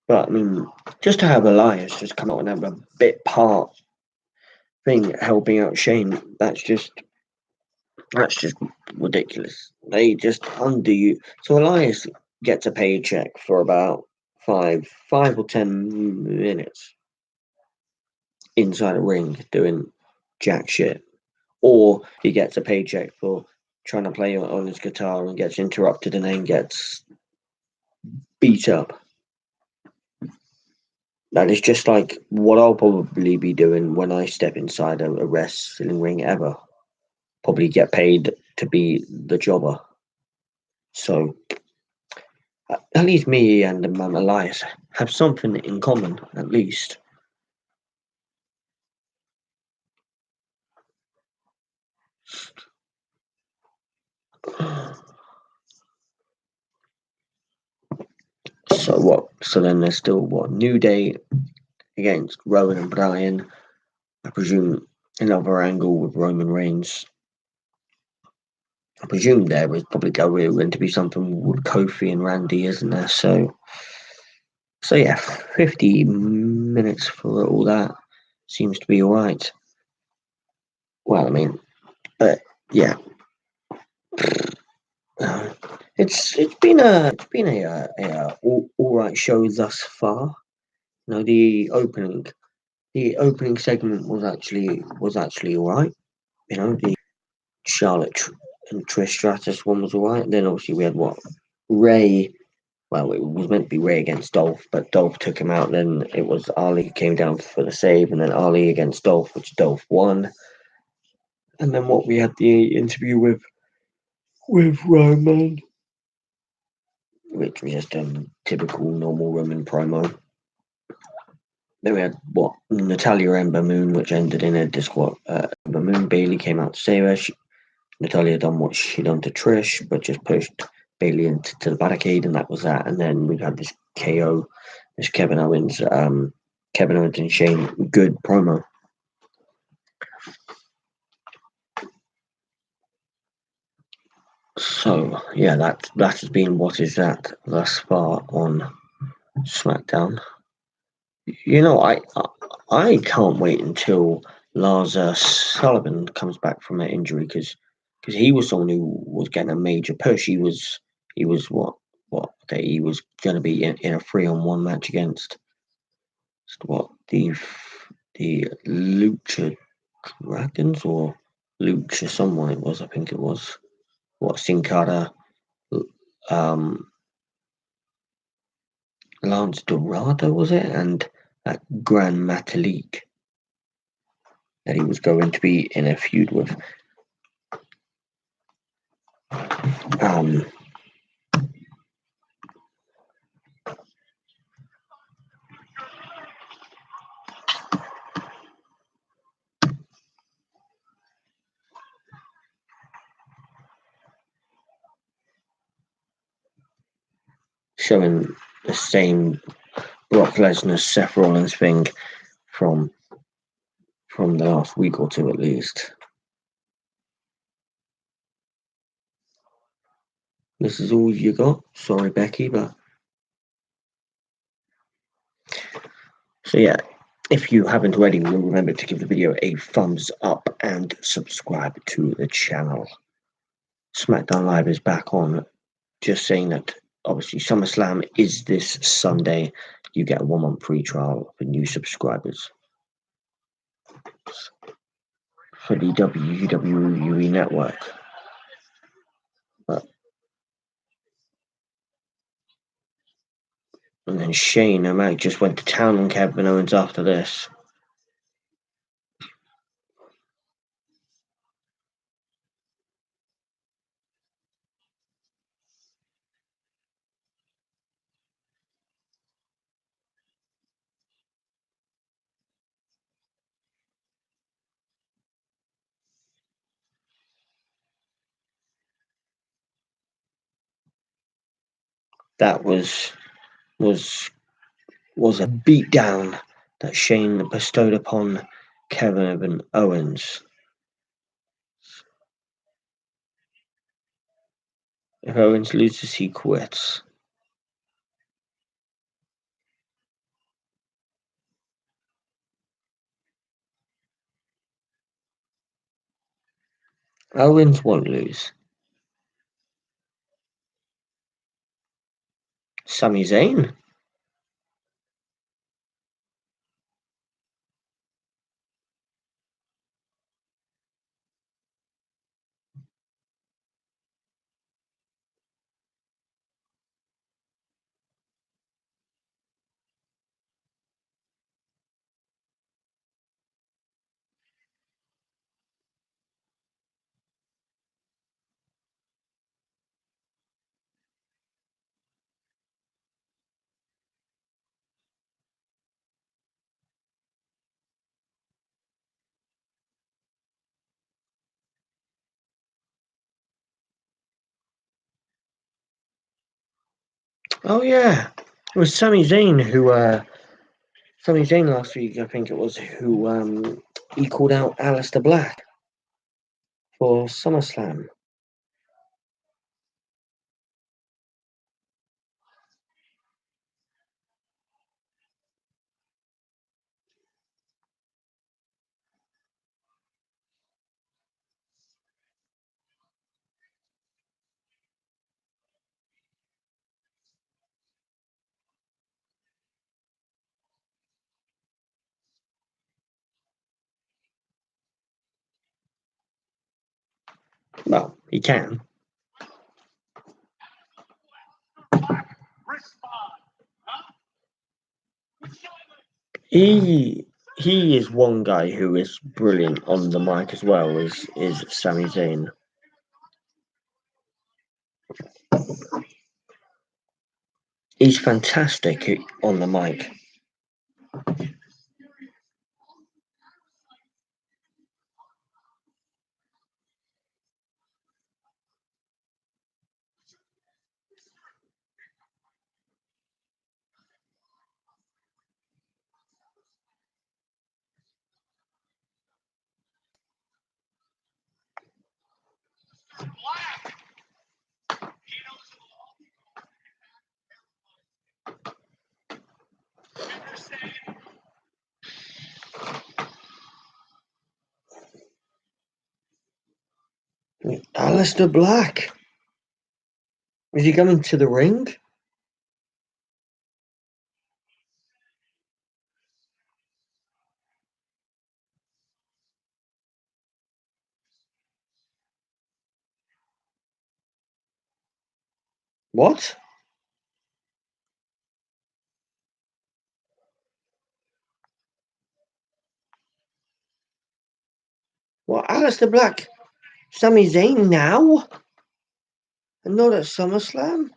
But, I mean, just to have Elias just come out and have a bit part thing helping out Shane, that's just ridiculous. They just underuse. So Elias gets a paycheck for about 5 or 10 minutes inside a ring doing jack shit, or he gets a paycheck for trying to play on his guitar and gets interrupted and then gets beat up. That is just like what I'll probably be doing when I step inside a wrestling ring ever. Probably get paid to be the jobber. So at least me and Elias have something in common, at least. So what? So then there's still what? New Day against Rowan and Bryan. I presume another angle with Roman Reigns. I presume there is probably going to be something with Kofi and Randy, isn't there? So yeah, 50 minutes for all that seems to be all right. Well, I mean, yeah, it's been a all right show thus far. The opening segment was actually all right. The Charlotte and Trish Stratus one was all right. And then obviously we had Ray. Well, it was meant to be Ray against Dolph, but Dolph took him out. Then it was Ali who came down for the save, and then Ali against Dolph, which Dolph won. And then we had the interview with Roman, which was just a typical normal Roman promo. Then we had Natalia Ember Moon, which ended in a disqual. Ember Moon Bailey came out to save her. Natalia done what she done to Trish, but just pushed Bailey into the barricade, and that was that. And then we had this KO, this Kevin Owens and Shane good promo. So yeah, that has been what is that thus far on SmackDown. I can't wait until Lars Sullivan comes back from that injury because he was someone who was getting a major push. He was what okay, he was going to be in a 3-on-1 match against what the Lucha Dragons or Lucha someone it was. I think it was what Sin Cara, Lance Dorado was it, and Gran Metalik that he was going to be in a feud with. Showing the same Brock Lesnar Seth Rollins thing from the last week or two at least. This is all you got. Sorry, Becky, but so yeah. If you haven't already, remember to give the video a thumbs up and subscribe to the channel. SmackDown Live is back on. Just saying that obviously SummerSlam is this Sunday. You get a 1-month free trial for new subscribers for the WWE Network. And then Shane O'Mac just went to town on Kevin Owens after this. That was a beatdown that Shane bestowed upon Kevin Owens. If Owens loses, he quits. Owens won't lose. Sami Zayn? Oh yeah, it was Sami Zayn who Sami Zayn last week, I think it was, who he called out Aleister Black for SummerSlam. Well, he can. He is one guy who is brilliant on the mic as well. Is Sami Zayn. He's fantastic on the mic. Aleister Black. Is he coming to the ring? What? What, Aleister Black? Sami Zayn now? And not at SummerSlam?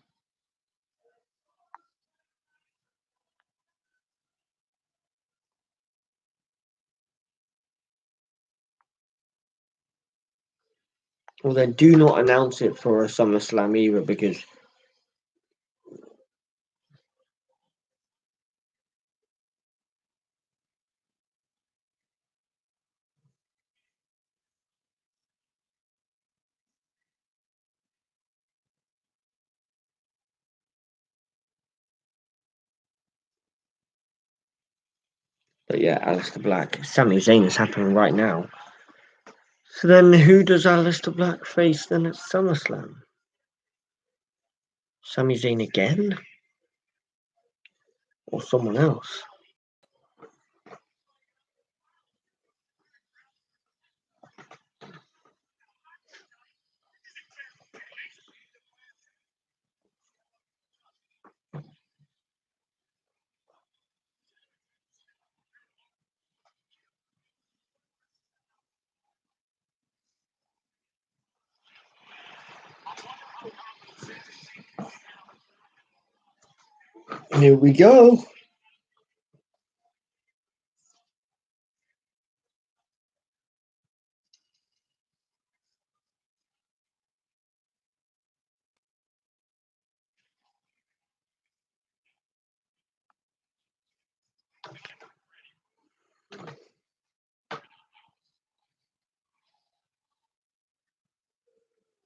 Well, then do not announce it for a SummerSlam either, because but yeah, Aleister Black. Sami Zayn is happening right now. So then who does Aleister Black face then at SummerSlam? Sami Zayn again? Or someone else? Here we go.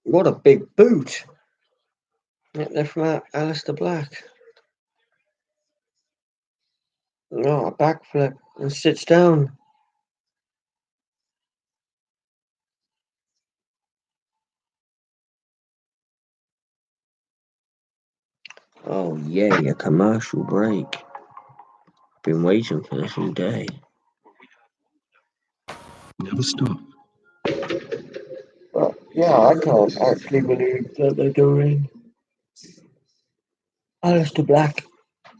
What a big boot. They're from Aleister Black. Oh, a backflip and sits down. Oh, yay, a commercial break. Been waiting for this all day. Never stop. But yeah, I can't actually believe that they're doing Aleister Black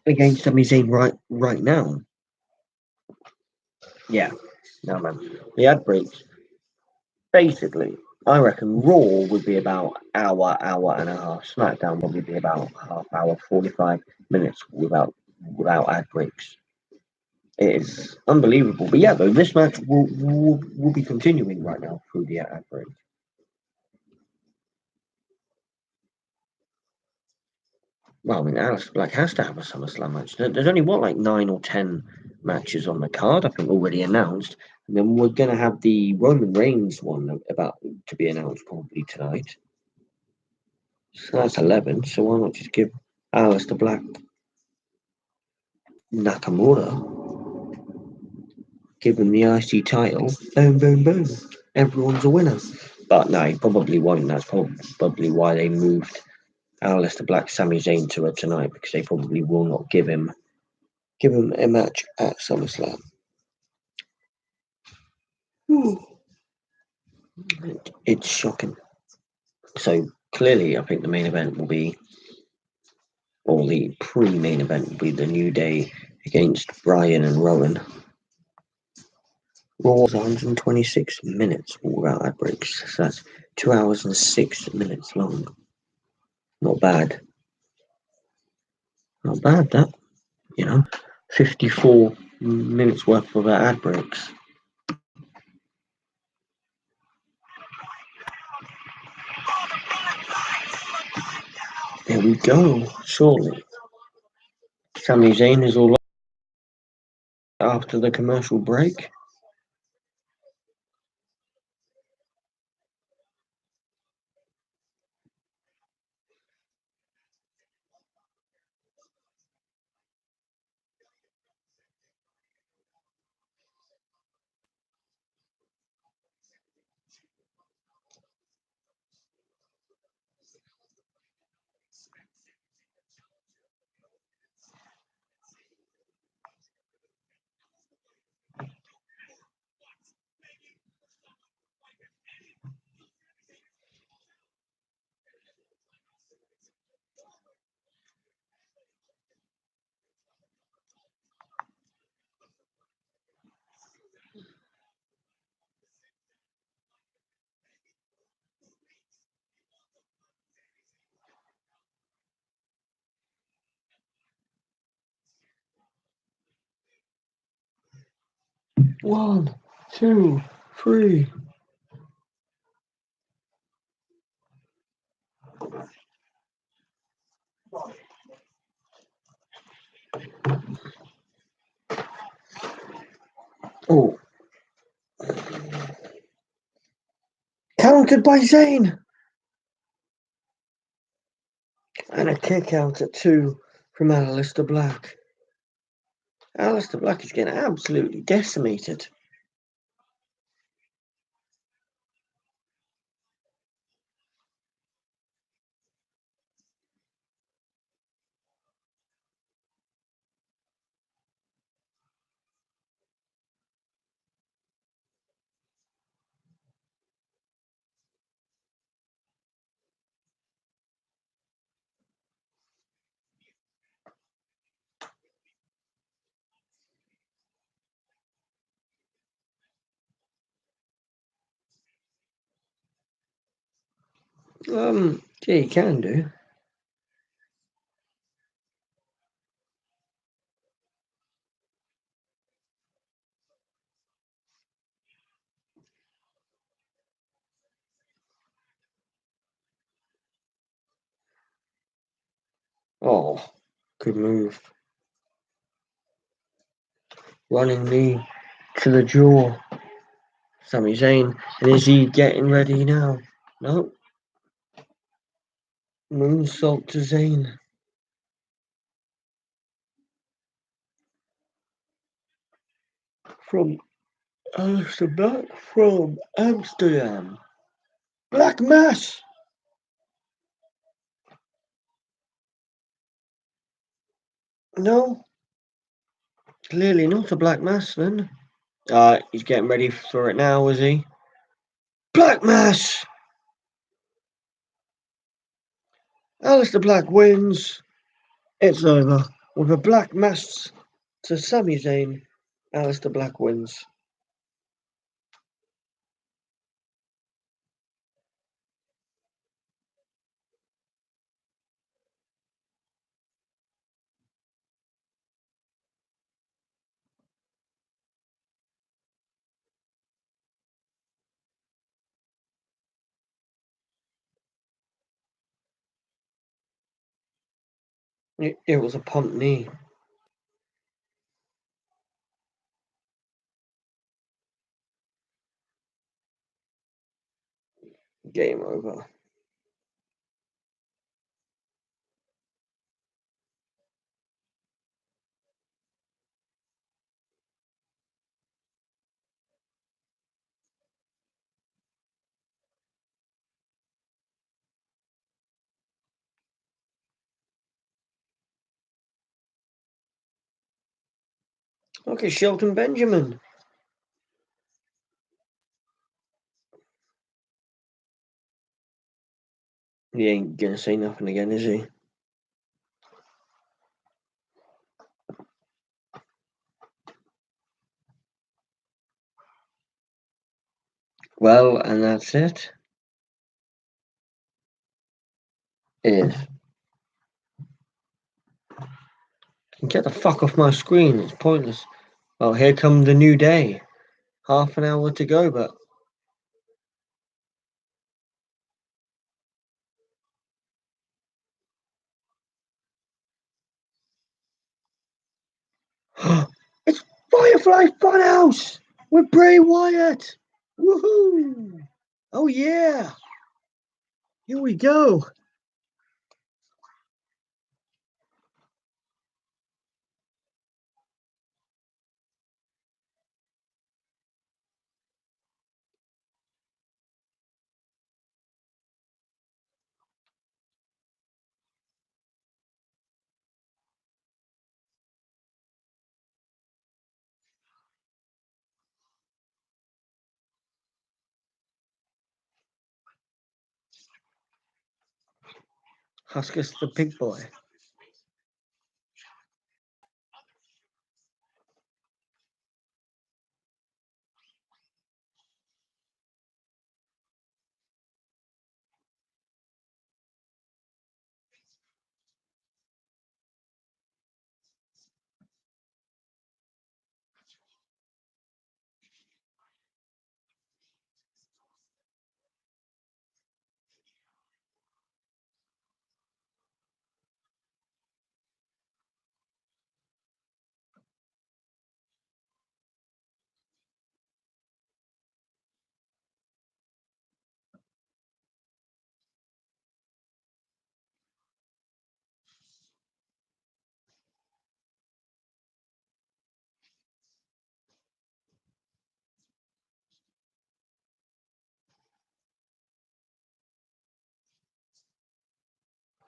against Sami Zayn right now. Yeah, no man. The ad breaks. Basically, I reckon Raw would be about hour and a half. SmackDown would be about half hour, 45 minutes without ad breaks. It is unbelievable. But yeah, though, this match will be continuing right now through the ad break. Well, I mean, Aleister Black has to have a SummerSlam match. There's only, what, like 9 or 10 matches on the card, I think, already announced. And then we're going to have the Roman Reigns one about to be announced probably tonight. So that's 11. So why not just give Aleister Black Nakamura? Give him the IC title. Boom, boom, boom. Everyone's a winner. But no, he probably won't. That's probably why they moved Aleister Black, Sami Zayn to it tonight, because they probably will not give him a match at SummerSlam. It's shocking. So clearly, I think the main event will be, or the pre-main event will be, the New Day against Bryan and Rowan. Raw was 126 minutes without ad breaks. So that's 2 hours and 6 minutes long. Not bad. Not bad, that. 54 minutes worth of ad breaks. There we go, surely. Sami Zayn is all after the commercial break. 1, 2, 3. Oh. Countered by Zayn. And a kick out at 2 from Aleister Black. Aleister Black is getting absolutely decimated. Yeah, you can do. Oh, good move. Running knee to the jaw. Sami Zayn. And is he getting ready now? No. Moonsault to Zayn. From Aleister Black from Amsterdam. Black Mass. No. Clearly not a Black Mass then. He's getting ready for it now, is he? Black Mass! Aleister Black wins. It's over. With a Black Mass to Sami Zayn, Aleister Black wins. It was a pump knee. Game over. Okay, Shelton Benjamin. He ain't gonna say nothing again, is he? Well, and that's it. Is get the fuck off my screen. It's pointless. Well, here come the new day. Half an hour to go, but it's Firefly Funhouse with Bray Wyatt. Woohoo! Oh yeah! Here we go. Huskus the Big Boy.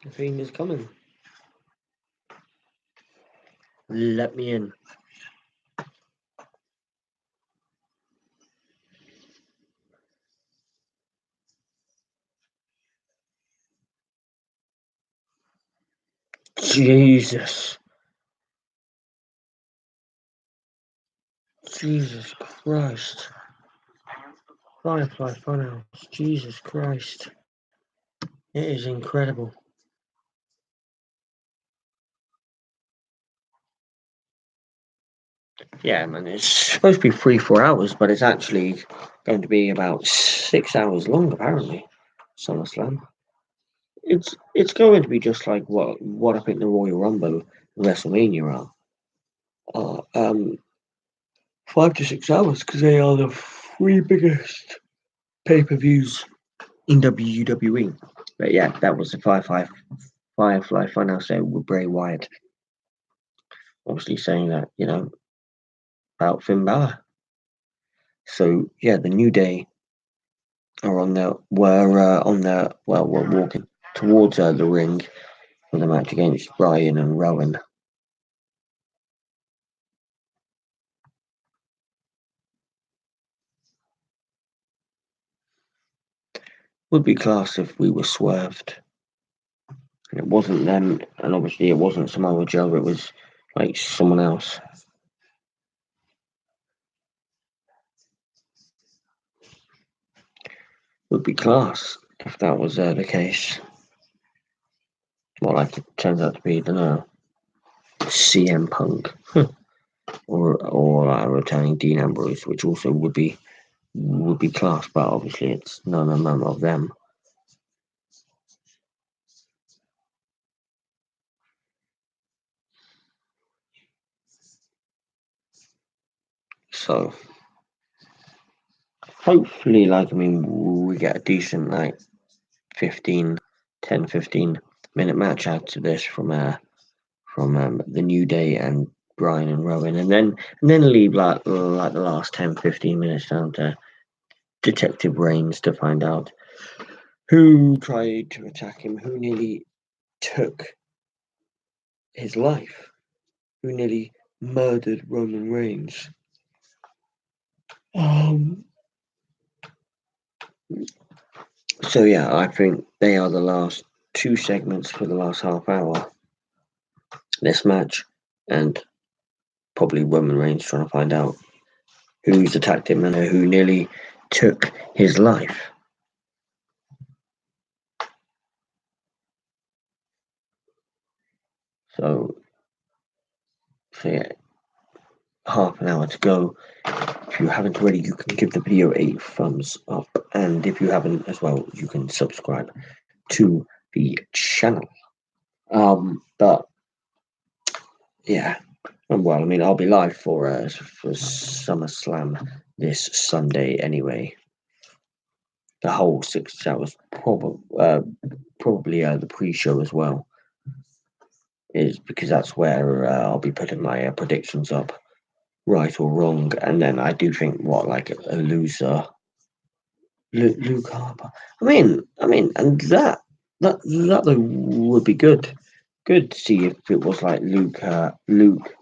The Fiend is coming. Let me in. Jesus. Jesus Christ. Firefly Funhouse. Jesus Christ. It is incredible. Yeah, man, it's supposed to be 3-4 hours, but it's actually going to be about 6 hours long, apparently. SummerSlam. It's going to be just like what I think the Royal Rumble and WrestleMania are. 5 to 6 hours because they are the 3 biggest pay-per-views in WWE. But yeah, that was the Firefly Funhouse there with Bray Wyatt. Obviously saying that, about Finn Balor. So yeah, the New Day are we're walking towards the ring for the match against Bryan and Rowan. Would be class if we were swerved. And it wasn't them, and obviously it wasn't Samoa Joe, it was like someone else. Would be class if that was the case. Well, like it turns out to be, I don't know, CM Punk or returning Dean Ambrose, which also would be class, but obviously it's none of them. So hopefully, we get a decent 10, 15 minute match out of this from the New Day and Bryan and Rowan, and then leave like the last 10, 15 minutes down to Detective Reigns to find out who tried to attack him, who nearly took his life, who nearly murdered Roman Reigns. So yeah, I think they are the last 2 segments for the last half hour. This match, and probably Roman Reigns trying to find out who's attacked him and who nearly took his life. So yeah, half an hour to go. If you haven't already, you can give the video a thumbs up, and if you haven't as well, you can subscribe to the channel. But yeah, well, I'll be live for SummerSlam this Sunday anyway. The whole 6 hours, probably the pre-show as well, is because that's where I'll be putting my predictions up, right or wrong, and then I do think a loser, Luke Harper. And that would be good. Good to see if it was like Luke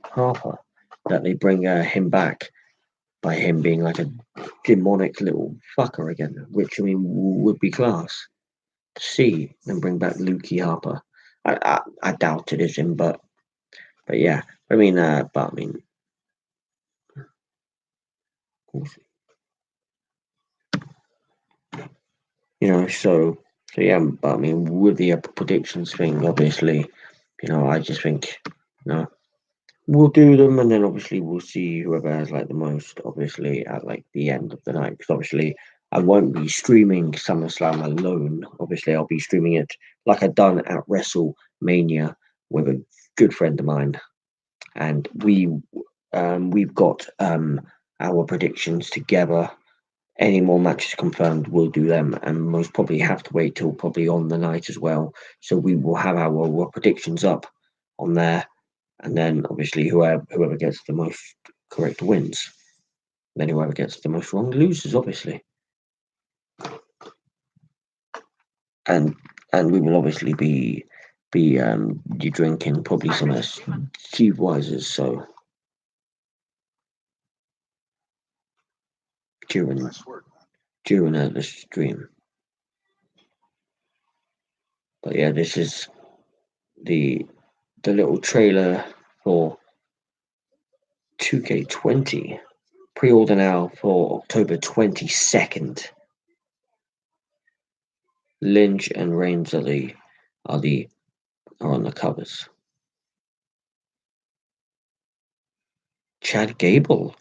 Harper, that they bring him back by him being like a demonic little fucker again, which would be class to see them bring back Lukey Harper. I doubt it is him, but yeah, so yeah, but with the predictions thing, obviously, I just think, we'll do them, and then obviously we'll see whoever has the most, obviously, at the end of the night, because obviously I won't be streaming SummerSlam alone. Obviously, I'll be streaming it like I've done at WrestleMania with a good friend of mine, and we've got our predictions together. Any more matches confirmed, we'll do them, and most probably have to wait till probably on the night as well. So we will have our predictions up on there, and then obviously whoever gets the most correct wins. Then whoever gets the most wrong loses, obviously. And we will obviously be be you drinking probably some Steve Wiser's, so during the stream. But yeah, this is the little trailer for 2K20. Pre-order now for October 22nd. Lynch and Reigns are on the covers. Chad Gable.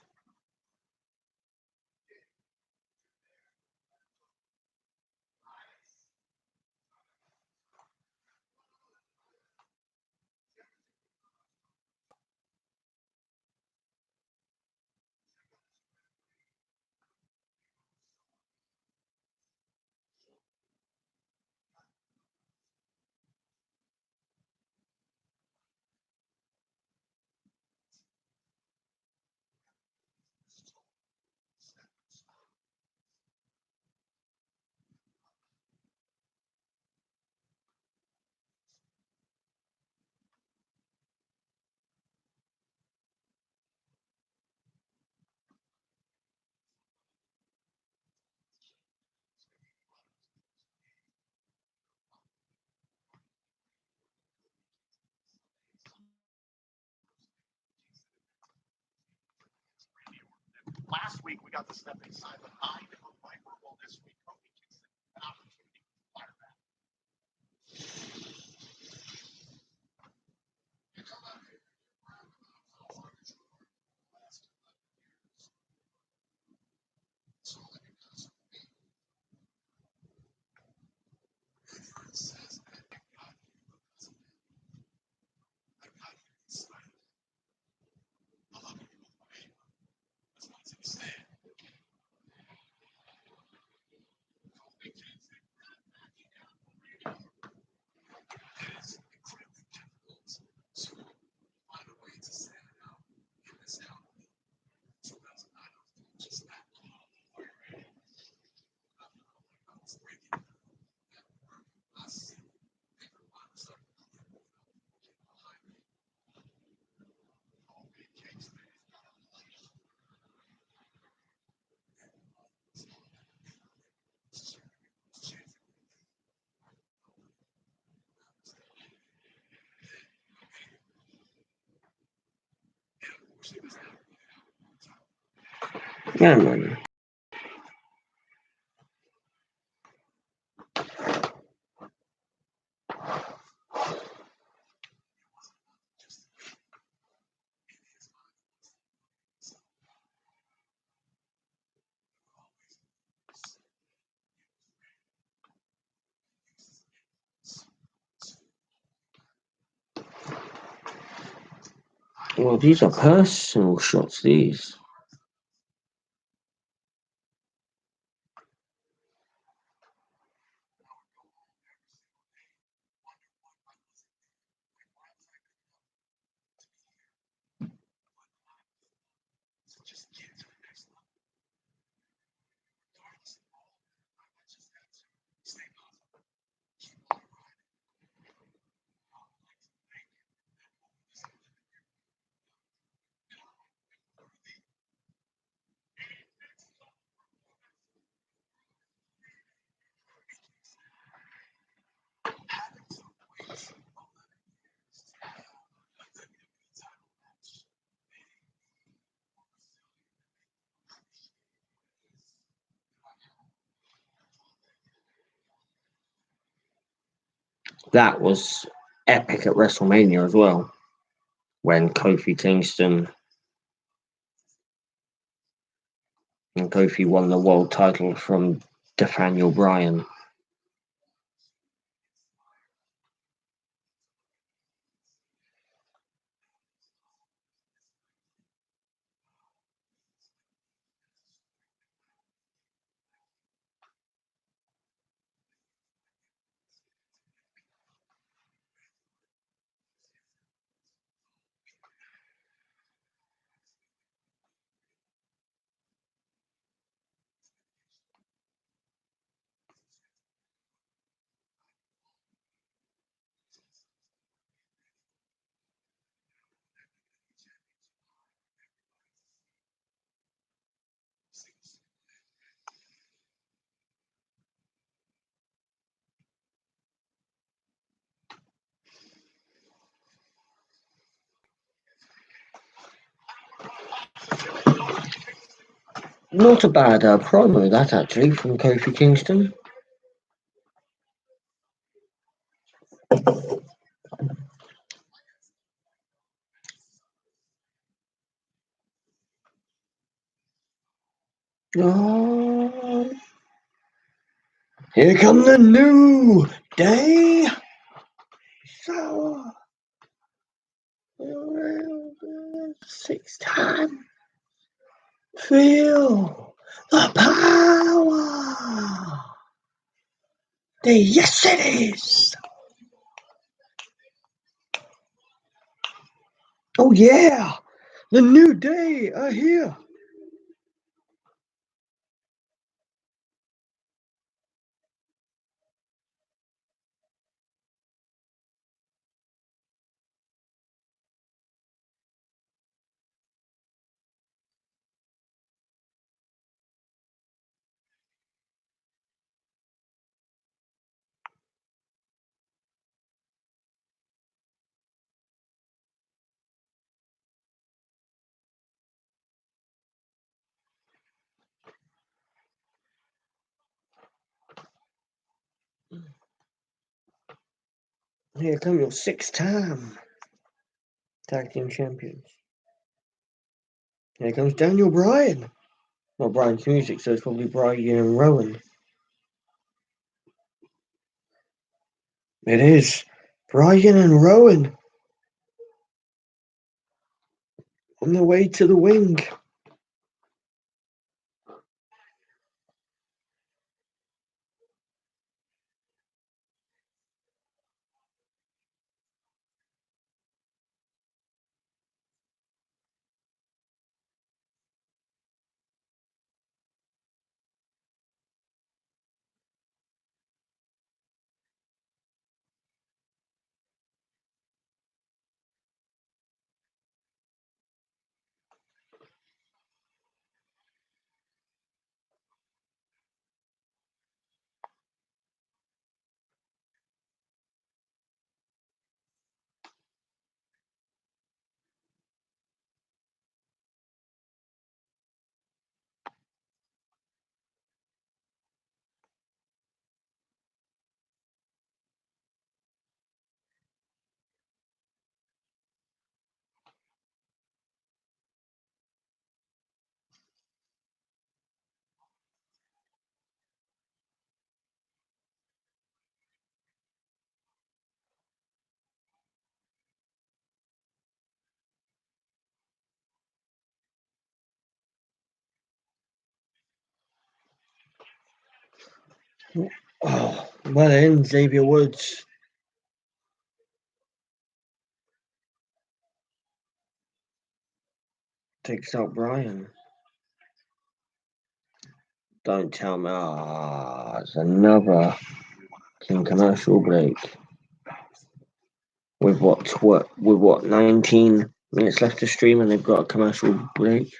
Last week, we got to step inside the mind of a Viper. Well, this week, Kofi Kingston, an opportunity to fire back. Yeah, man. Well, these are personal shots, these. That was epic at WrestleMania as well, when Kofi Kingston and Kofi won the world title from Nathaniel Bryan. Not a bad promo, that actually, from Kofi Kingston. Oh, here come the new day. So, 6 time. Feel the power. Yes, it is. Oh yeah, the new day are here. Here come your 6 time tag team champions. Here comes Daniel Bryan. Not Bryan's music, so it's probably Bryan and Rowan. It is Bryan and Rowan on the way to the wing. Oh, well then, Xavier Woods takes out Bryan. Don't tell me. It's another commercial break. With what 19 minutes left to stream, and they've got a commercial break.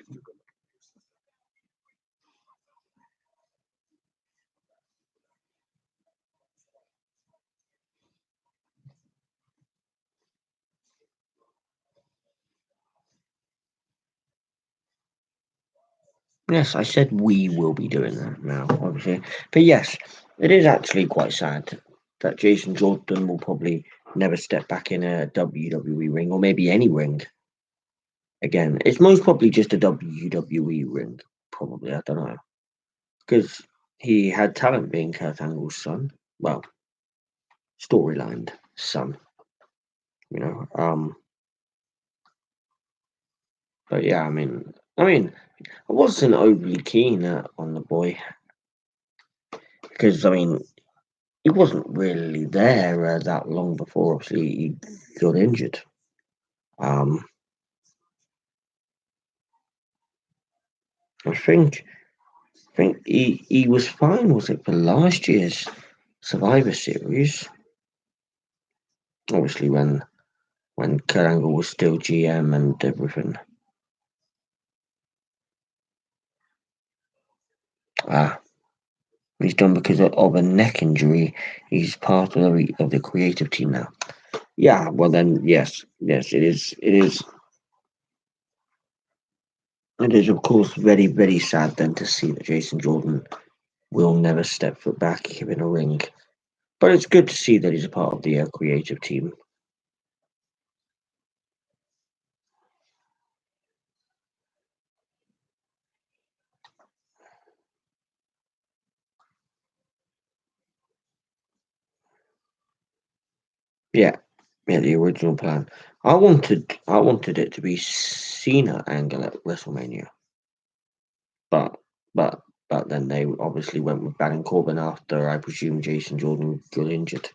Yes, I said we will be doing that now, obviously. But yes, it is actually quite sad that Jason Jordan will probably never step back in a WWE ring, or maybe any ring again. It's most probably just a WWE ring, probably. I don't know. Because he had talent being Kurt Angle's son. Well, storyline son. You know. But yeah, I mean, I wasn't overly keen on the boy because I mean, he wasn't really there that long before. Obviously, he got injured. Um, I think he was fine. Was it for last year's Survivor Series? Obviously, when Kurt Angle was still GM and everything. He's done because of a neck injury. He's part of the creative team now. Yeah, well then, yes, it is. It is, of course, very, very sad then to see that Jason Jordan will never step foot back in a ring. But it's good to see that he's a part of the creative team. Yeah, yeah, the original plan. I wanted it to be Cena Angle at WrestleMania, but but but then they obviously went with Baron Corbin after I presume Jason Jordan got injured.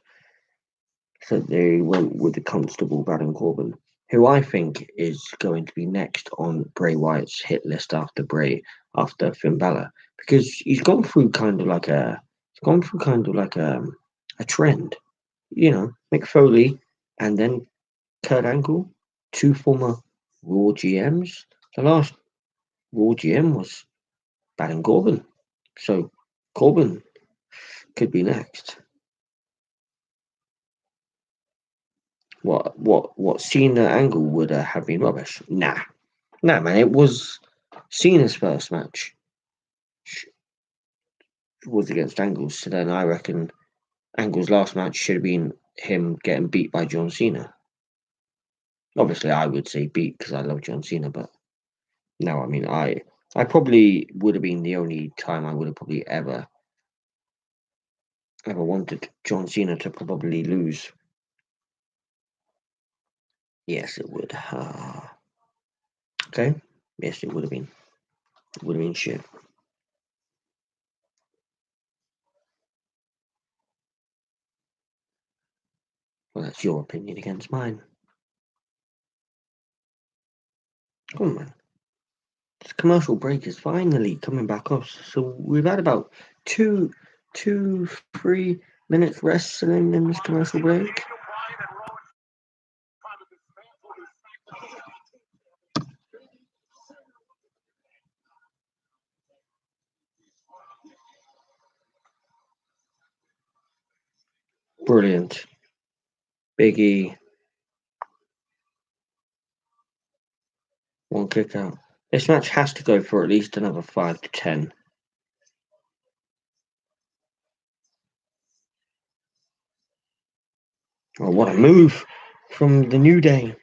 So they went with the Constable Baron Corbin, who I think is going to be next on Bray Wyatt's hit list after Finn Balor, because he's gone through kind of like a trend. You know, Mick Foley and then Kurt Angle, two former Raw GMs. The last Raw GM was Baron Corbin, so Corbin could be next. What Cena Angle would have been rubbish? Nah, man. It was Cena's first match was against Angle's, so then I reckon Angle's last match should have been him getting beat by John Cena. Obviously, I would say beat because I love John Cena, but no, I mean I probably would have been the only time I would have probably ever wanted John Cena to probably lose. Yes, it would. Okay. Yes, it would have been. It would have been shit. Well, that's your opinion against mine. Come on, man. This commercial break is finally coming back off. So we've had about two, 3 minutes wrestling in this commercial break. Brilliant. Big E. One kick out. This match has to go for at least another 5 to 10. Oh, what a move from the New Day.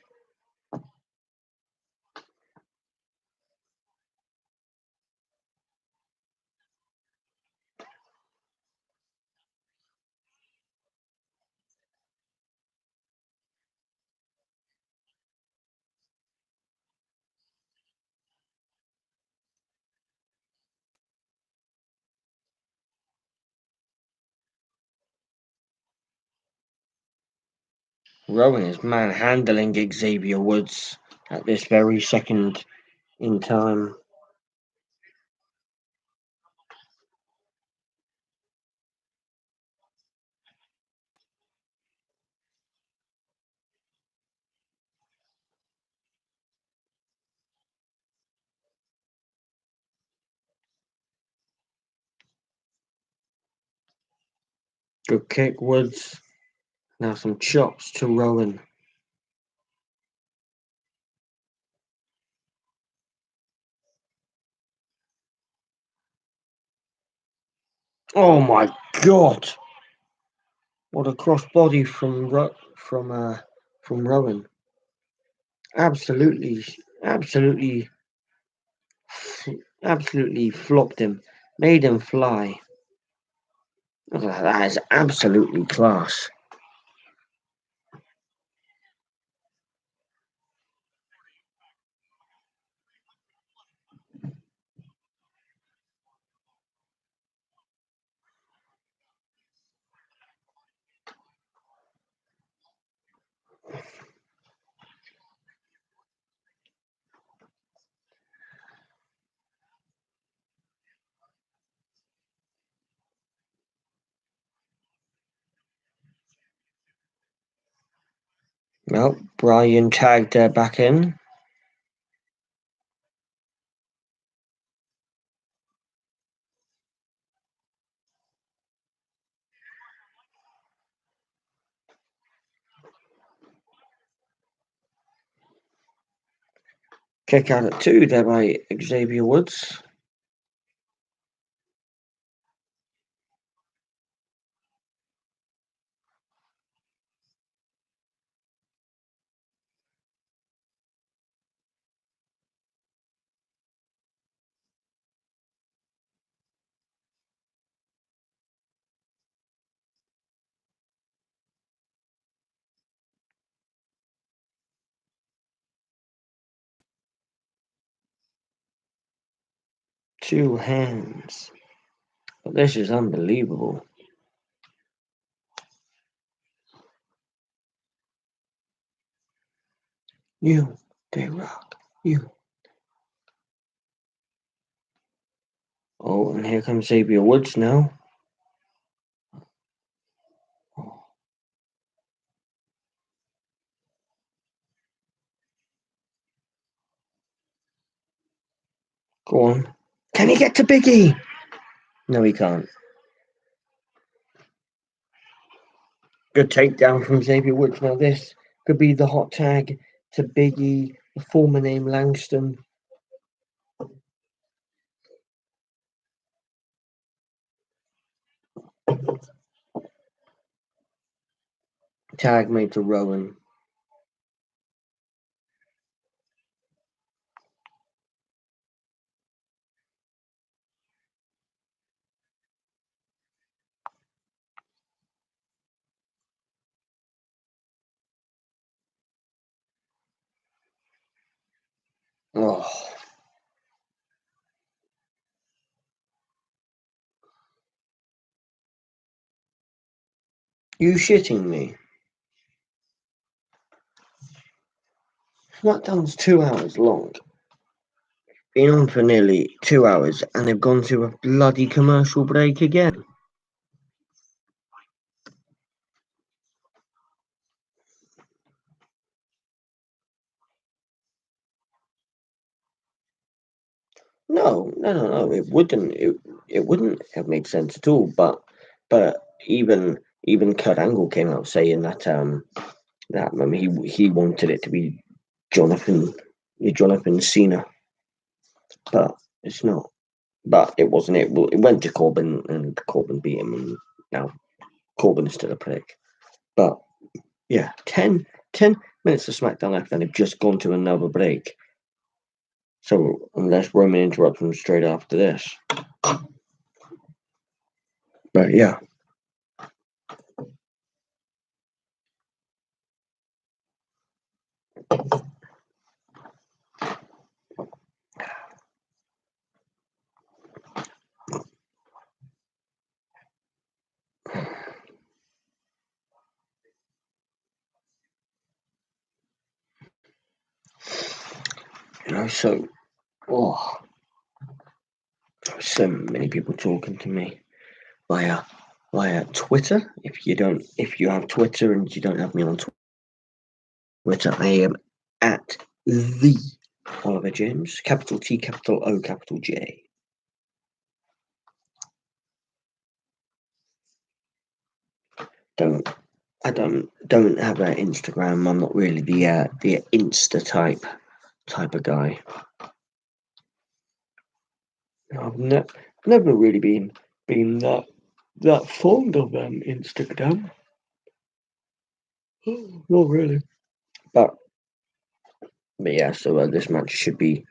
Rowan is manhandling Xavier Woods at this very second in time. Good kick, Woods. Now some chops to Rowan. Oh my god! What a crossbody from Rowan. Absolutely, absolutely, absolutely flopped him. Made him fly. That is absolutely class. Well, Brian tagged back in. Kick out at 2 there by Xavier Woods. Two hands. But this is unbelievable. You, they rock. You. Oh, and here comes Xavier Woods now. Oh. Go on. Can he get to Biggie? No, he can't. Good takedown from Xavier Woods. Now this could be the hot tag to Biggie, the former name Langston. Tag made to Rowan. Oh. You shitting me? SmackDown's 2 hours long. Been on for nearly 2 hours and they've gone to a bloody commercial break again. No. It wouldn't. It wouldn't have made sense at all. But even Kurt Angle came out saying that he wanted it to be Jonathan Cena, but it's not. But it wasn't. It went to Corbin and Corbin beat him, and now Corbin is still a prick. But yeah, 10 minutes of SmackDown left, and they've just gone to another break. So unless Roman interrupts them straight after this. But yeah. So many people talking to me via Twitter. If you have Twitter and you don't have me on Twitter, I am at the Oliver James, capital T, capital O, capital J. I don't have an Instagram. I'm not really the Insta type of guy. I've never really been that fond of Instagram. Not really. But yeah, so this match should be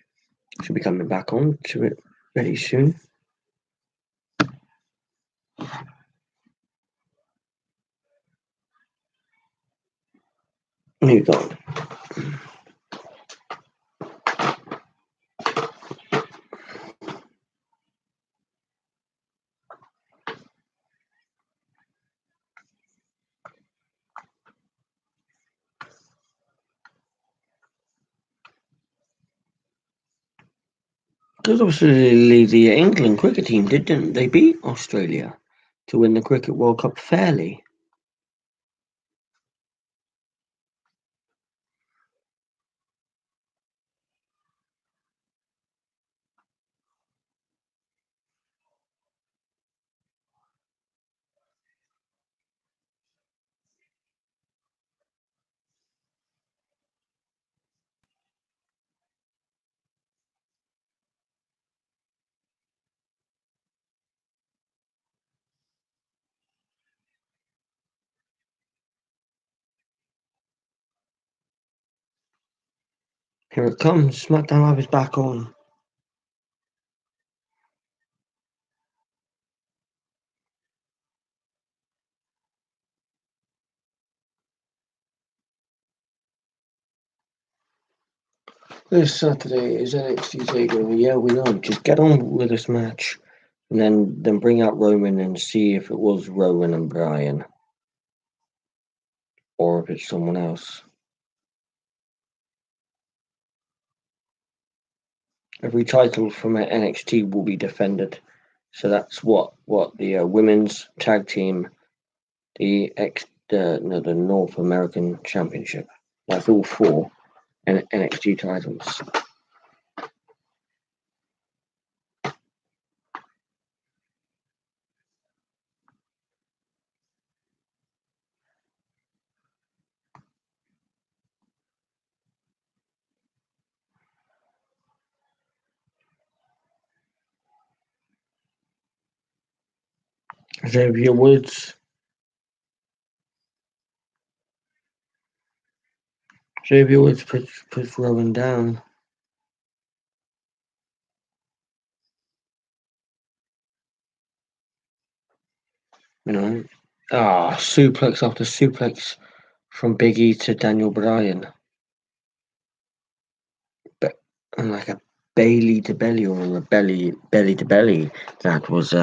coming back on to it very soon. Here you go. Because obviously the England cricket team didn't they beat Australia to win the Cricket World Cup fairly? Here it comes. SmackDown Live is back on. This Saturday is NXT TakeOver. Yeah, we know. Just get on with this match, and then bring out Roman and see if it was Rowan and Bryan, or if it's someone else. Every title from NXT will be defended. So that's what the women's tag team, the North American Championship. That's all four NXT titles. Xavier Woods. Xavier Woods puts Rowan down. You know, suplex after suplex from Big E to Daniel Bryan. But and like a Bailey to belly or a belly to belly. That was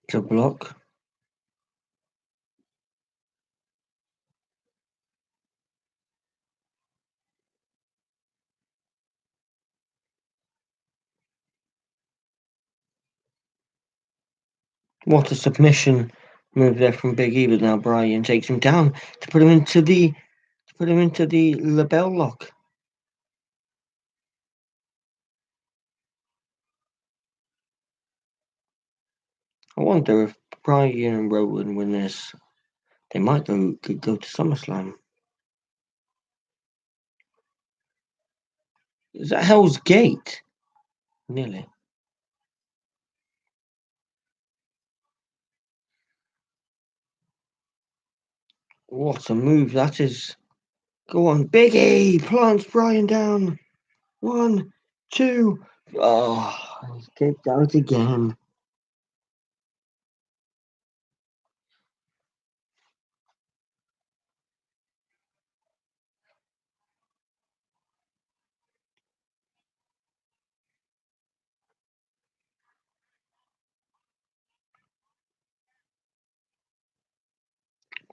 to block. What a submission move there from Big E, but now Bryan takes him down to put him into the label lock. I wonder if Bryan and Rowan win this, they might could go to SummerSlam. Is that Hell's Gate? Nearly. What a move that is. Go on, Big E plants Bryan down. 1, 2. Oh, he's kicked out again.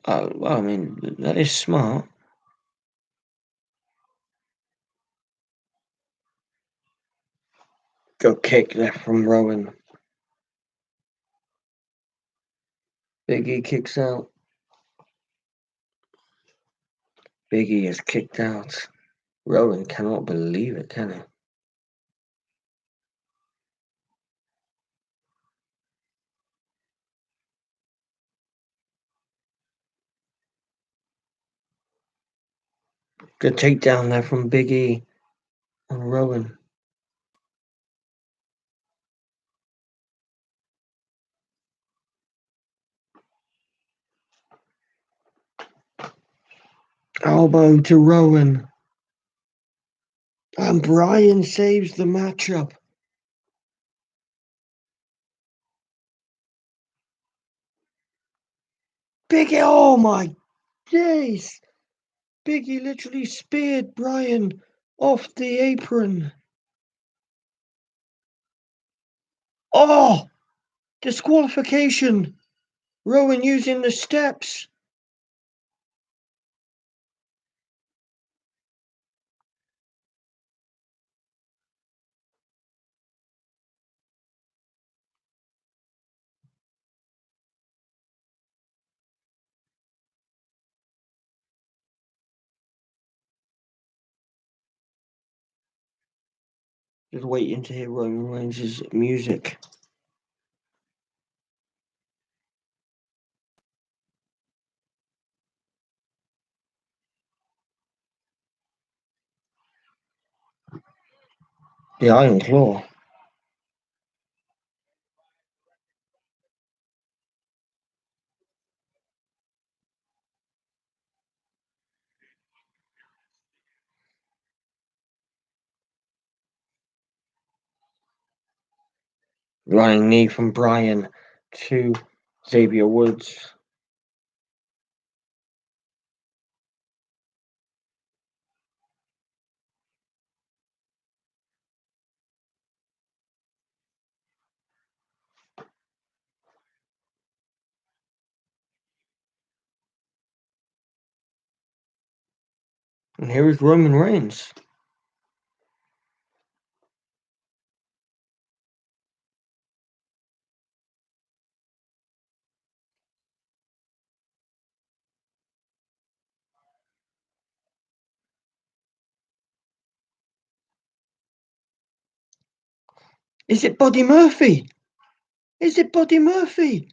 Oh, well, I mean, that is smart. Good kick there from Rowan. Big E kicks out. Big E is kicked out. Rowan cannot believe it, can he? Good takedown there from Big E on Rowan. Elbow to Rowan. And Bryan saves the matchup. Big E, oh my days! Big E literally speared Bryan off the apron. Oh! Disqualification! Rowan using the steps. Just waiting to hear Roman Reigns' music. The Iron Claw. Running knee from Bryan to Xavier Woods. And here is Roman Reigns. Is it Buddy Murphy? Is it Buddy Murphy?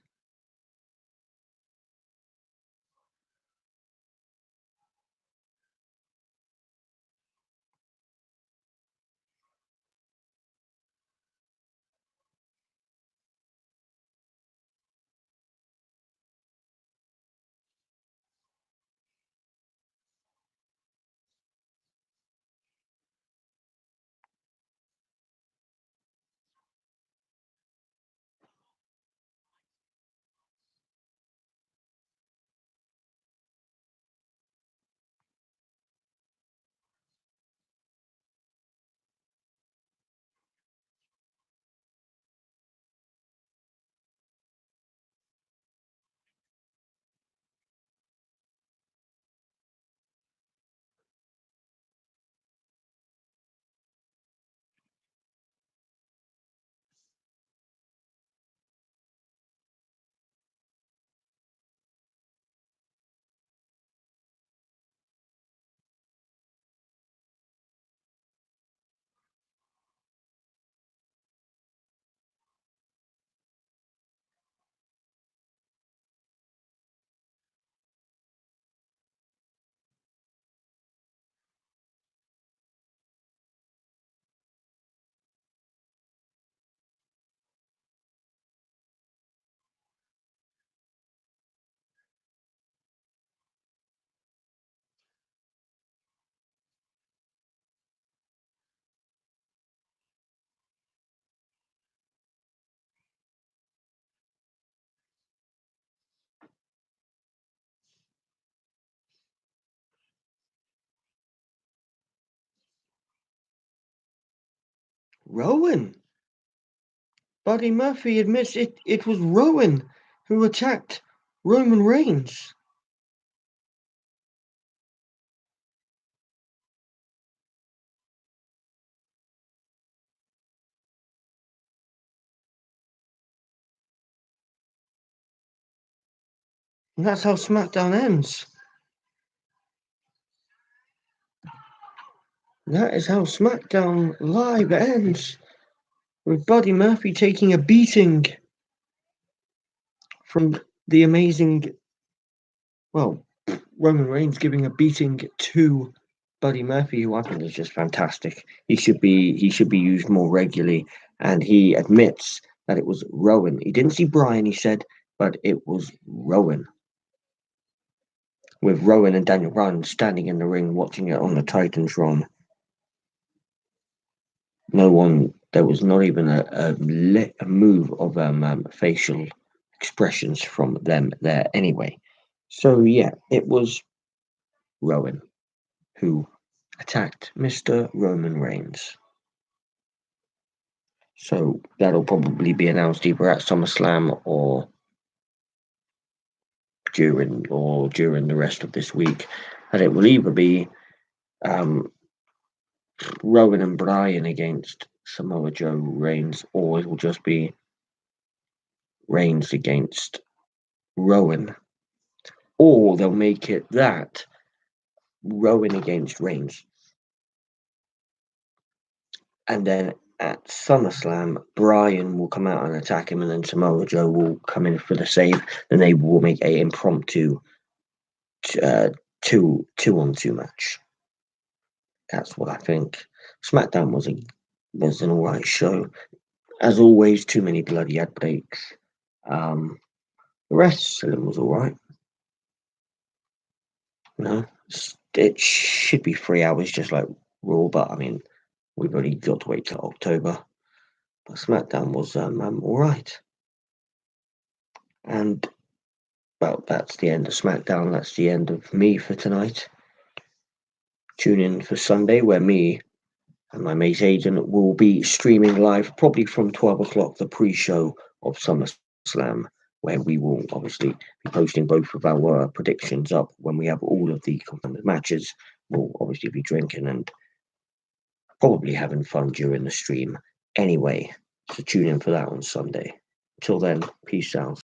Rowan. Buddy Murphy admits it was Rowan who attacked Roman Reigns. And that's how SmackDown ends. That is how SmackDown Live ends. With Buddy Murphy taking a beating from the amazing, well, Roman Reigns giving a beating to Buddy Murphy, who I think is just fantastic. He should be used more regularly, and he admits that it was Rowan. He didn't see Bryan, he said, but it was Rowan. With Rowan and Daniel Bryan standing in the ring watching it on the Titantron. There was not even a move of facial expressions from them there anyway. So yeah, it was Rowan who attacked Mr. Roman Reigns. So that'll probably be announced either at SummerSlam or during the rest of this week. And it will either be Rowan and Bryan against Samoa Joe Reigns, or it will just be Reigns against Rowan. Or they'll make it that Rowan against Reigns. And then at SummerSlam, Bryan will come out and attack him, and then Samoa Joe will come in for the save. Then they will make a impromptu 2-on-2 match. That's what I think. SmackDown was an alright show. As always, too many bloody ad breaks. The wrestling was alright. It should be 3 hours just like Raw, but I mean, we've already got to wait till October. But SmackDown was alright. And well, that's the end of SmackDown. That's the end of me for tonight. Tune in for Sunday, where me and my mate Aidan will be streaming live, probably from 12 o'clock, the pre-show of SummerSlam, where we will obviously be posting both of our predictions up when we have all of the confirmed matches. We'll obviously be drinking and probably having fun during the stream anyway. So tune in for that on Sunday. Till then, peace out.